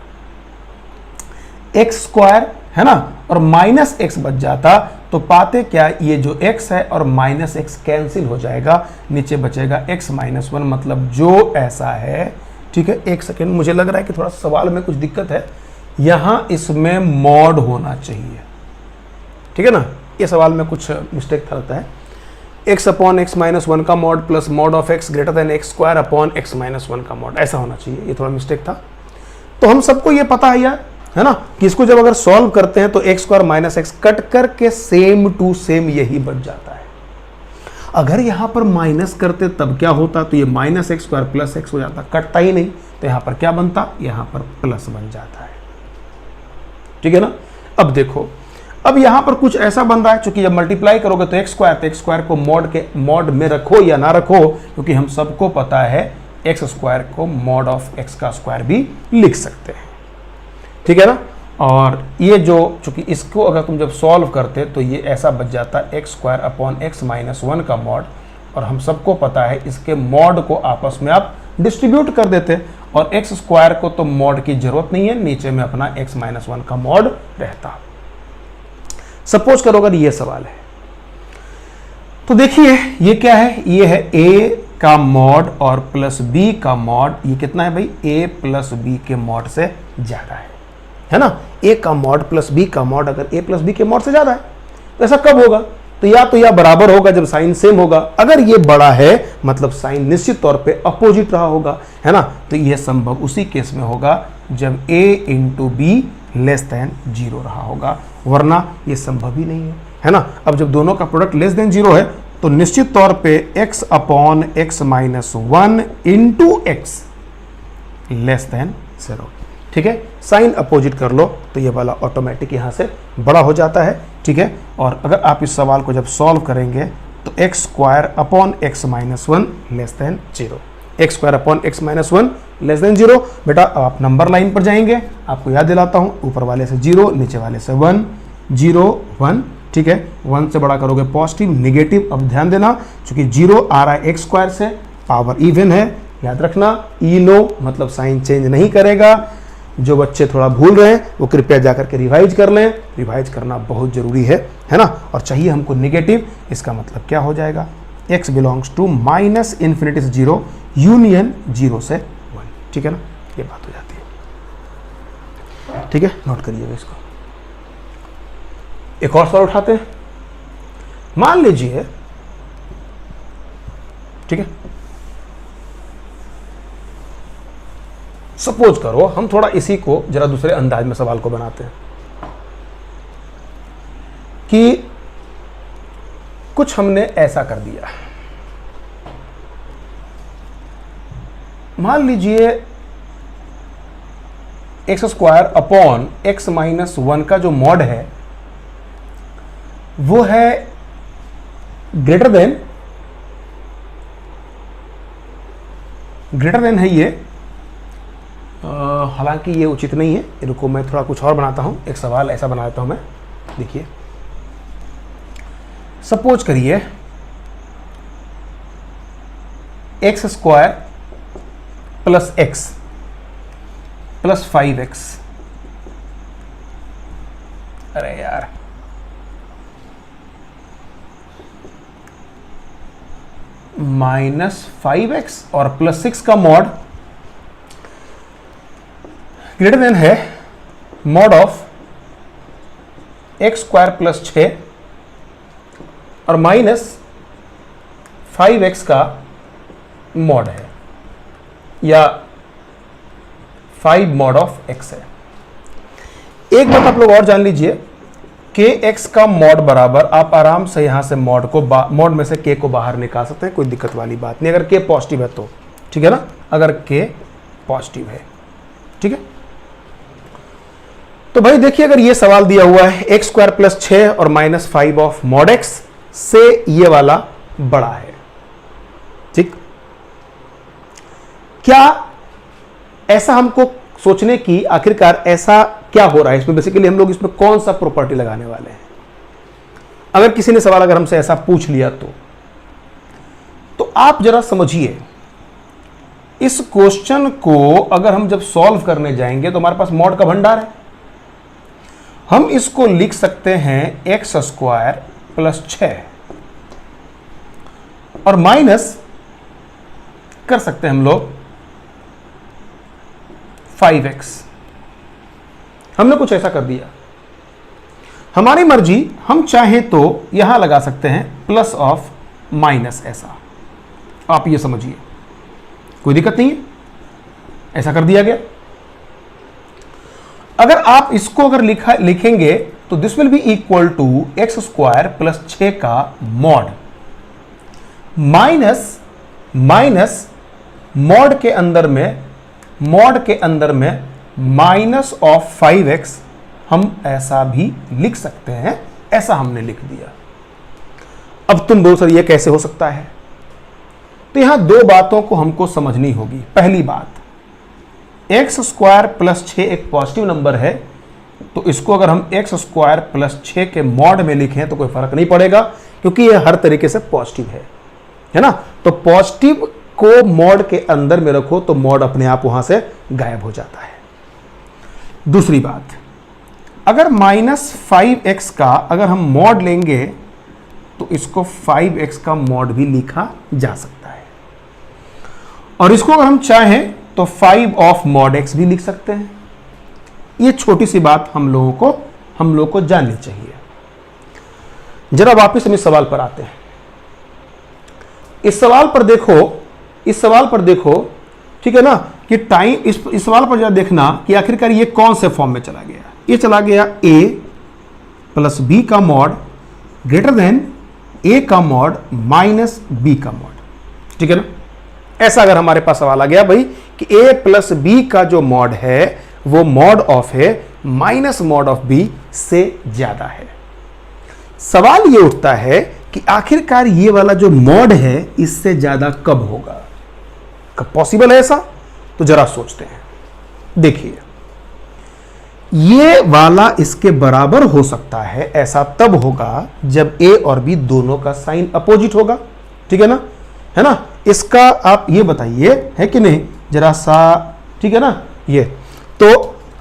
x स्क्वायर है ना, और माइनस एक्स बच जाता। तो पाते क्या, ये जो x है और माइनस एक्स कैंसिल हो जाएगा, नीचे बचेगा x माइनस 1, मतलब जो ऐसा है। ठीक है, एक सेकेंड, मुझे लग रहा है कि थोड़ा सवाल में कुछ दिक्कत है, यहां इसमें मॉड होना चाहिए। ठीक है ना, ये सवाल में कुछ मिस्टेक था लगता है। x अपॉन x माइनस 1 का mod plus mod of x greater then x square upon x minus 1 का मॉड, ऐसा होना चाहिए, ये थोड़ा मिस्टेक था। तो हम सबको ये पता है यार, है ना, कि इसको जब अगर सॉल्व करते हैं तो x square minus x cut करके सेम टू सेम यही बच जाता है। अगर यहां पर माइनस करते तब क्या होता, तो ये minus x square plus x हो जाता, कटता ही नहीं, तो यहां पर क्या बनता, यहां पर प्लस बन जाता है। ठीक है ना। अब देखो, अब यहां पर कुछ ऐसा बन रहा है, क्योंकि जब मल्टीप्लाई करोगे तो एक्स स्क्वायर को मॉड में रखो या ना रखो, क्योंकि हम सबको पता है एक्स स्क्वायर को मॉड ऑफ एक्स का स्क्वायर भी लिख सकते हैं। ठीक है ना, और ये जो, चूंकि इसको अगर तुम जब सॉल्व करते तो ये ऐसा बच जाता x square upon x minus 1 का मॉड, और हम सबको पता है इसके मॉड को आपस में आप डिस्ट्रीब्यूट कर देते, और एक्स स्क्वायर को तो मॉड की जरूरत नहीं है, नीचे में अपना एक्स माइनस 1 का मॉड रहता। सपोज करो अगर ये सवाल है, तो देखिए ये क्या है, ये है a का मॉड और प्लस b का मॉड, ये कितना है भाई, a प्लस b के मॉड से ज्यादा है ना। a का मॉड प्लस b का मॉड अगर a प्लस b के मॉड से ज्यादा है तो ऐसा कब होगा, तो या बराबर होगा जब साइन सेम होगा। अगर ये बड़ा है मतलब साइन निश्चित तौर पे अपोजिट रहा होगा, है ना। तो यह संभव उसी केस में होगा जब a into b less than 0 रहा होगा, वरना ये संभव ही नहीं है ना। अब जब दोनों का प्रोडक्ट लेस देन 0 है तो निश्चित तौर पे x upon x minus 1 into x less than 0। ठीक है, साइन अपोजिट कर लो तो ये वाला ऑटोमेटिक यहां से बड़ा हो जाता है। ठीक है, और अगर आप इस सवाल को जब सॉल्व करेंगे तो x square upon x minus 1 less than 0, x square upon x minus 1 less than 0। बेटा आप नंबर लाइन पर जाएंगे, आपको याद दिलाता हूं, ऊपर वाले से 0, नीचे वाले से 1, 0 1। ठीक है, 1 से बड़ा करोगे पॉजिटिव नेगेटिव। अब ध्यान देना, क्योंकि 0 आ रहा है एक्स स्क्वायर से, पावर इवन है, याद रखना, ई नो मतलब साइन चेंज नहीं करेगा। जो बच्चे थोड़ा भूल रहे हैं वो कृपया जाकर के रिवाइज कर लें, रिवाइज करना बहुत जरूरी है ना। और चाहिए हमको नेगेटिव, इसका मतलब क्या हो जाएगा, x belongs to minus infinity से 0 यूनियन 0 से 1। ठीक है ना, ये बात हो जाती है। ठीक है, नोट करिएगा इसको। एक और सवाल उठाते हैं। मान लीजिए, ठीक है, सपोज करो हम थोड़ा इसी को जरा दूसरे अंदाज में सवाल को बनाते हैं कि कुछ हमने ऐसा कर दिया, मान लीजिए x square upon x minus 1 का जो मॉड है वो है ग्रेटर देन है ये, हालांकि ये उचित नहीं है, रुको मैं थोड़ा कुछ और बनाता हूं, एक सवाल ऐसा बना देता हूं मैं। देखिए सपोज करिए x square plus x plus 5x, अरे यार माइनस 5x और प्लस 6 का मॉड ग्रेटर देन है mod of x square plus 6 और माइनस 5x का मॉड है, या 5 मॉड ऑफ x है। एक बात आप लोग और जान लीजिए, के एक्स का मॉड बराबर, आप आराम से यहां से मॉड में से के को बाहर निकाल सकते हैं, कोई दिक्कत वाली बात नहीं, अगर के पॉजिटिव है तो, ठीक है ना, अगर के पॉजिटिव है, ठीक है। तो भाई देखिए अगर ये सवाल दिया हुआ है एक्स स्क्वायर प्लस 6 और माइनस 5 ऑफ मॉड एक्स से ये वाला बड़ा है, ठीक, क्या ऐसा हमको सोचने की आखिरकार ऐसा क्या हो रहा है इसमें, बेसिकली हम लोग इसमें कौन सा प्रॉपर्टी लगाने वाले हैं। अगर किसी ने सवाल अगर हमसे ऐसा पूछ लिया तो आप जरा समझिए, इस क्वेश्चन को अगर हम जब सॉल्व करने जाएंगे तो हमारे पास मॉड का भंडार है, हम इसको लिख सकते हैं एक्स स्क्वायर प्लस 6 और माइनस कर सकते हैं हम लोग 5x। हमने कुछ ऐसा कर दिया, हमारी मर्जी, हम चाहें तो यहां लगा सकते हैं प्लस ऑफ माइनस, ऐसा आप ये समझिए, कोई दिक्कत नहीं है, ऐसा कर दिया गया। अगर आप इसको अगर लिखेंगे तो this will be equal to x square plus 6 का मॉड माइनस मॉड के अंदर में माइनस ऑफ 5x, हम ऐसा भी लिख सकते हैं, ऐसा हमने लिख दिया। अब तुम बोलो सर ये कैसे हो सकता है, तो यहां दो बातों को हमको समझनी होगी। पहली बात, एक्स स्क्वायर प्लस 6 एक पॉजिटिव नंबर है, तो इसको अगर हम एक्स स्क्वायर प्लस 6 के मॉड में लिखें तो कोई फर्क नहीं पड़ेगा, क्योंकि ये हर तरीके से पॉजिटिव है ना। तो पॉजिटिव को मॉड के अंदर में रखो तो मॉड अपने आप वहां से गायब हो जाता है। दूसरी बात, अगर माइनस 5x का अगर हम मॉड लेंगे तो इसको 5x का मॉड भी लिखा जा सकता है, और इसको अगर हम चाहें तो 5 ऑफ मॉड x भी लिख सकते हैं। ये छोटी सी बात हम लोगों को जाननी चाहिए। जरा वापस हम इस सवाल पर आते हैं। इस सवाल पर देखो, ठीक है ना, कि टाइम इस सवाल पर जरा देखना कि आखिरकार ये कौन से फॉर्म में चला गया। ये चला गया a प्लस बी का मॉड ग्रेटर देन a का मॉड माइनस b का मॉड, ठीक है ना। ऐसा अगर हमारे पास सवाल आ गया भाई कि a प्लस बी का जो मॉड है वो मॉड ऑफ है माइनस मॉड ऑफ b से ज्यादा है, सवाल ये उठता है कि आखिरकार ये वाला जो मॉड है इससे ज्यादा कब होगा, कब पॉसिबल है ऐसा। तो जरा सोचते हैं, देखिए ये वाला इसके बराबर हो सकता है, ऐसा तब होगा जब a और b दोनों का साइन अपोजिट होगा, ठीक है ना, इसका आप ये बताइए है कि नहीं जरा सा, ठीक है ना। ये तो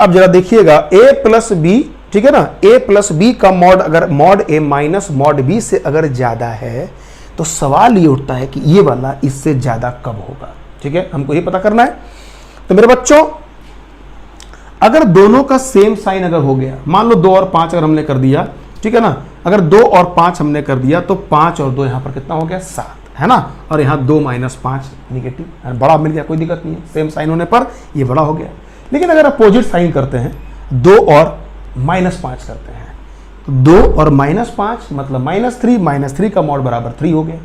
अब जरा देखिएगा a प्लस बी, ठीक है ना, a प्लस बी का मॉड अगर mod a minus mod b से अगर ज्यादा है तो सवाल ये उठता है कि ये वाला इससे ज्यादा कब होगा, ठीक है, हमको ये पता करना है। तो मेरे बच्चों अगर दोनों का सेम साइन अगर हो गया, मान लो 2 और 5 अगर हमने कर दिया, ठीक है ना, अगर 2 और 5 हमने कर दिया तो 5 और 2 यहां पर कितना हो गया 7, है ना, और यहाँ 2 - 5 निगेटिव, बड़ा मिल गया, कोई दिक्कत नहीं है, सेम साइन होने पर ये बड़ा हो गया। लेकिन अगर अपोजिट साइन करते हैं, 2 और -5 करते हैं, तो 2 और -5 मतलब -3, -3 का मॉड बराबर 3 हो गया,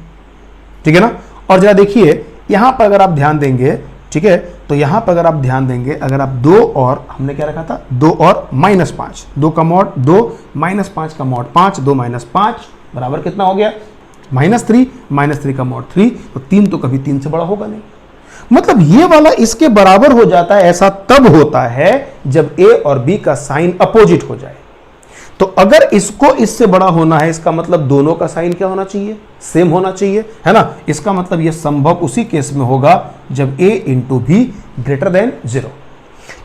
ठीक है ना। और जरा देखिए यहां पर अगर आप ध्यान देंगे, ठीक है, तो यहां पर अगर आप ध्यान देंगे, अगर आप 2 और हमने क्या रखा था, 2 और -5, 2 का मॉड 2, -5 का मॉड 5, 2 - 5 बराबर कितना हो गया, -3, -3 का मॉड 3, तो 3 तो कभी 3 से बड़ा होगा नहीं, मतलब ये वाला इसके बराबर हो जाता है। ऐसा तब होता है जब ए और बी का साइन अपोजिट हो जाए। तो अगर इसको इससे बड़ा होना है, इसका मतलब दोनों का साइन क्या होना चाहिए, सेम होना चाहिए, है ना। इसका मतलब यह संभव उसी केस में होगा जब a into b greater than 0,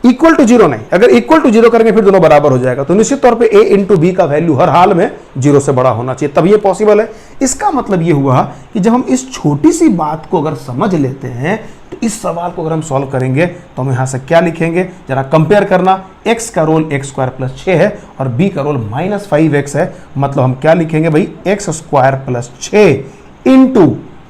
equal to 0 नहीं। अगर इक्वल टू 0 करेंगे फिर दोनों बराबर हो जाएगा, तो निश्चित तौर पे a इंटू बी का वैल्यू हर हाल में 0 से बड़ा होना चाहिए, तब ये पॉसिबल है। इसका मतलब ये हुआ कि जब हम इस छोटी सी बात को अगर समझ लेते हैं, तो इस सवाल को अगर हम सॉल्व करेंगे तो हम यहां से क्या लिखेंगे, जरा कंपेयर करना। x का रोल x² + 6 है और b का रोल -5x है, मतलब हम क्या लिखेंगे भाई, x² + 6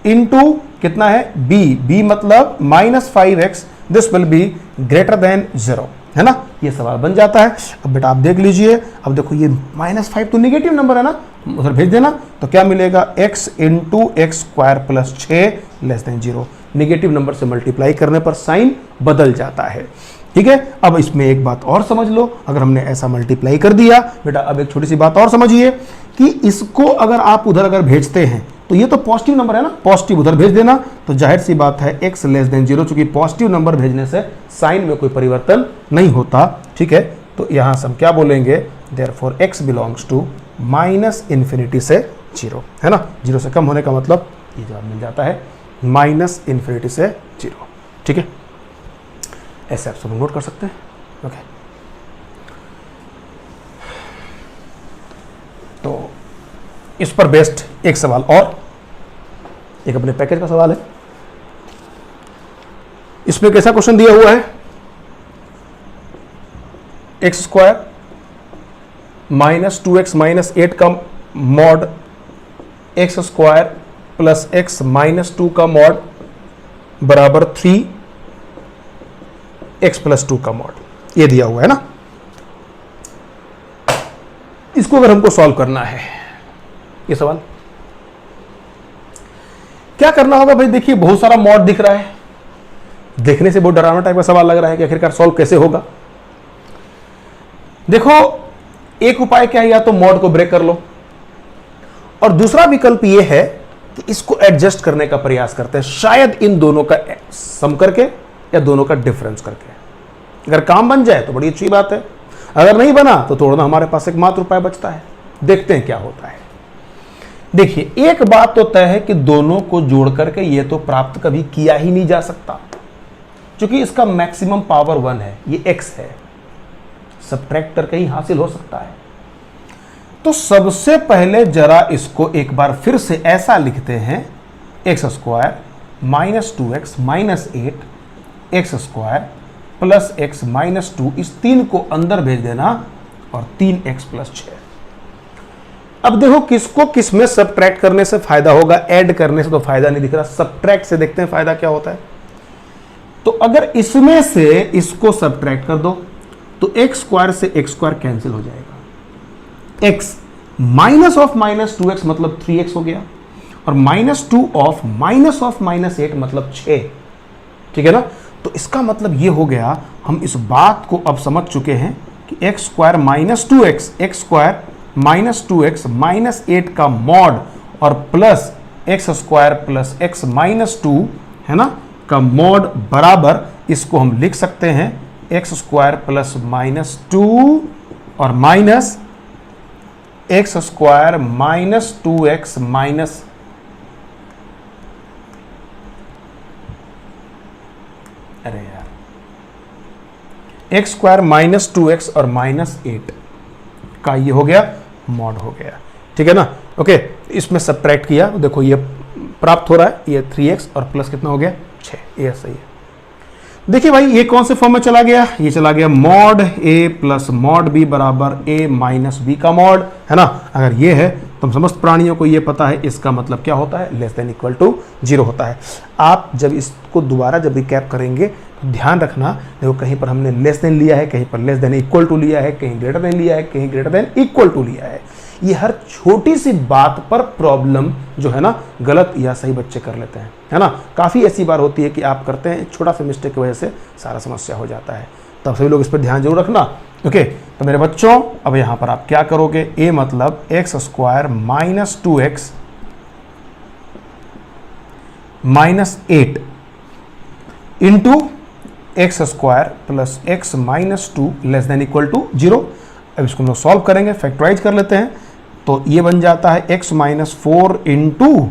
इंटू कितना है, b मतलब -5x, this will B greater than 0, है ना। ये सवाल बन जाता है। अब बेटा आप देख लीजिए, अब देखो ये -5 तो नेगेटिव नंबर है ना, उधर भेज देना, तो क्या मिलेगा, x into x² + 6 < 0। Negative number से मल्टीप्लाई करने पर साइन बदल जाता है, ठीक है। अब इसमें एक बात और समझ लो, अगर हमने ऐसा मल्टीप्लाई कर दिया बेटा, अब एक छोटी सी बात और समझिए कि इसको अगर आप उधर अगर भेजते हैं, तो ये तो पॉजिटिव नंबर है ना, पॉजिटिव उधर भेज देना, तो जाहिर सी बात है x < 0, चूंकि पॉजिटिव नंबर भेजने से साइन में कोई परिवर्तन नहीं होता, ठीक है। तो यहां से हम क्या बोलेंगे, देयरफॉर x बिलोंग्स टू -∞ से 0, है ना। 0 से कम होने का मतलब ये जवाब मिल जाता है, -∞ से 0, ठीक है। ऐसे आप सब नोट कर सकते हैं, ओके। तो इस पर बेस्ड एक सवाल और, एक अपने पैकेज का सवाल है। इसमें कैसा क्वेश्चन दिया हुआ है, x² - 2x - 8 का मॉड x² + x - 2 का मॉड बराबर 3x + 2 का मॉड, ये दिया हुआ है ना। इसको अगर हमको सॉल्व करना है, ये सवाल क्या करना होगा भाई, देखिए बहुत सारा मॉड दिख रहा है, देखने से बहुत डरावना टाइप का सवाल लग रहा है कि आखिरकार सॉल्व कैसे होगा। देखो एक उपाय क्या है, या तो मॉड को ब्रेक कर लो, और दूसरा विकल्प यह है कि इसको एडजस्ट करने का प्रयास करते हैं, शायद इन दोनों का सम करके या दोनों का डिफरेंस करके। अगर काम बन जाए तो बड़ी अच्छी बात है, अगर नहीं बना तो थोड़ा ना हमारे पास एकमात्र उपाय बचता है। देखते हैं क्या होता है। देखिए एक बात तो तय है कि दोनों को जोड़ करके ये तो प्राप्त कभी किया ही नहीं जा सकता, क्योंकि इसका मैक्सिमम पावर 1 है, ये x है, सब्ट्रैक्ट करके ही हासिल हो सकता है। तो सबसे पहले जरा इसको एक बार फिर से ऐसा लिखते हैं, x² - 2x - 8 x² + x - 2, इस 3 को अंदर भेज देना और 3x + 6। अब देखो किसको किस में सब्ट्रैक्ट करने से फायदा होगा, ऐड करने से तो फायदा नहीं दिख रहा, सब्ट्रैक्ट से देखते हैं फायदा क्या होता है। तो अगर इसमें से इसको सब्ट्रैक्ट कर दो तो x² से x² कैंसिल हो जाएगा, x - 2x मतलब 3x हो गया, और -2 ऑफ -8 मतलब 6, ठीक है ना। तो इसका मतलब ये हो गया, हम इस बात को अब समझ चुके हैं कि x² - 2x - 2x - 8 का मॉड और प्लस x² + x - 2, है ना, का मॉड बराबर, इसको हम लिख सकते हैं x² + -2 और माइनस x² - 2x माइनस, अरे यार, x² - 2x और -8 का ये हो गया मॉड हो गया, ठीक है ना। ओके, इसमें सब्ट्रैक्ट किया तो देखो ये प्राप्त हो रहा है, ये 3x और प्लस कितना हो गया 6, ये सही है। देखिए भाई ये कौन से फॉर्म में चला गया, ये चला गया मॉड a + मॉड b बराबर a - b का मॉड, है ना। अगर ये है तो समस्त प्राणियों को ये पता है, इसका मतलब क्या होता है, लेस देन इक्वल टू 0 होता है। आप जब इसको दोबारा जब रिकैप करेंगे तो ध्यान रखना, देखो कहीं पर हमने लेस देन लिया है, कहीं पर लेस देन इक्वल टू लिया है, कहीं ग्रेटर देन लिया है, कहीं ग्रेटर देन इक्वल टू लिया है। ये हर छोटी सी बात पर प्रॉब्लम जो है ना गलत या सही बच्चे कर लेते हैं, है ना। काफ़ी ऐसी बार होती है कि आप करते हैं, छोटा सा मिस्टेक की वजह से सारा समस्या हो जाता है। तो सभी लोग इस पर ध्यान जरूर रखना। ओके, तो मेरे बच्चों अब यहाँ पर आप क्या करोगे, ए मतलब x square minus 2x minus 8 into x square plus x minus 2 less than equal to 0। अब इसको हम लोग सॉल्व करेंगे, फैक्टराइज कर लेते हैं। तो ये बन जाता है x minus 4 into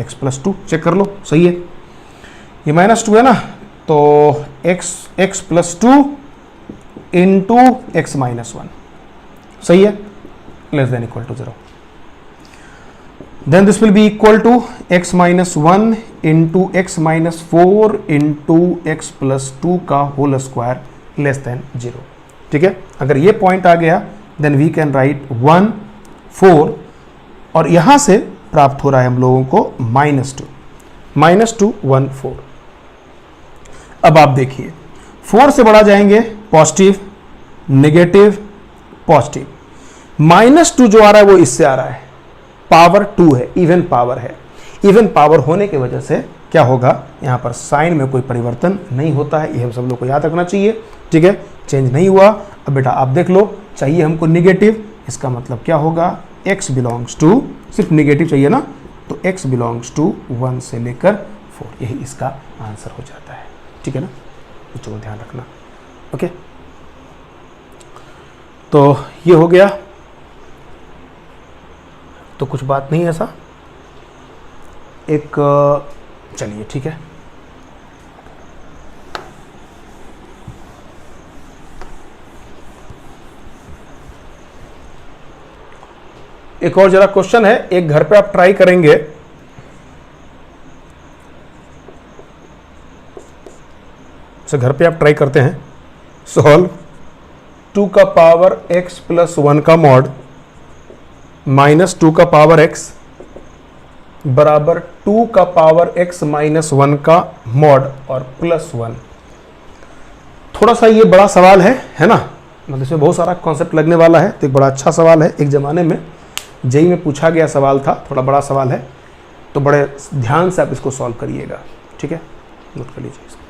x plus 2। Check कर लो, सही है। ये माइनस 2 है ना, तो x plus 2 into x minus 1, सही है, less than equal to 0। Then this will be equal to x minus 1 into x minus 4 into x plus 2 का होल स्क्वायर लेस देन 0। ठीक है, अगर ये पॉइंट आ गया देन वी कैन राइट 1 4 और यहां से प्राप्त हो रहा है हम लोगों को -2 1 4। अब आप देखिए 4 से बढ़ा जाएंगे पॉजिटिव नेगेटिव पॉजिटिव, -2 जो आ रहा है वो इससे आ रहा है, पावर 2 है, इवन पावर है। इवन पावर होने की वजह से क्या होगा, यहां पर साइन में कोई परिवर्तन नहीं होता है, ये हम सब लोग को याद रखना चाहिए। ठीक है, चेंज नहीं हुआ। अब बेटा आप देख लो, चाहिए हमको निगेटिव, इसका मतलब क्या होगा, x बिलोंग्स टू, सिर्फ निगेटिव चाहिए ना, तो x बिलोंग्स टू 1 से लेकर 4, यही इसका आंसर हो जाता है। ठीक है ना, बच्चों को ध्यान रखना। ओके, तो ये हो गया, तो कुछ बात नहीं ऐसा एक, चलिए ठीक है। एक और जरा क्वेश्चन है, एक घर पे आप ट्राई करेंगे। तो घर पे आप ट्राई करते हैं, सॉल्व 2 का पावर x प्लस 1 का मॉड माइनस 2 का पावर x बराबर 2 का पावर x माइनस 1 का मॉड और प्लस 1। थोड़ा सा ये बड़ा सवाल है ना, मतलब इसमें बहुत सारा कॉन्सेप्ट लगने वाला है, तो एक बड़ा अच्छा सवाल है। एक ज़माने में जेई में पूछा गया सवाल था, थोड़ा बड़ा सवाल है, तो बड़े ध्यान से आप इसको सॉल्व करिएगा। ठीक है, नोट कर लीजिए इसको।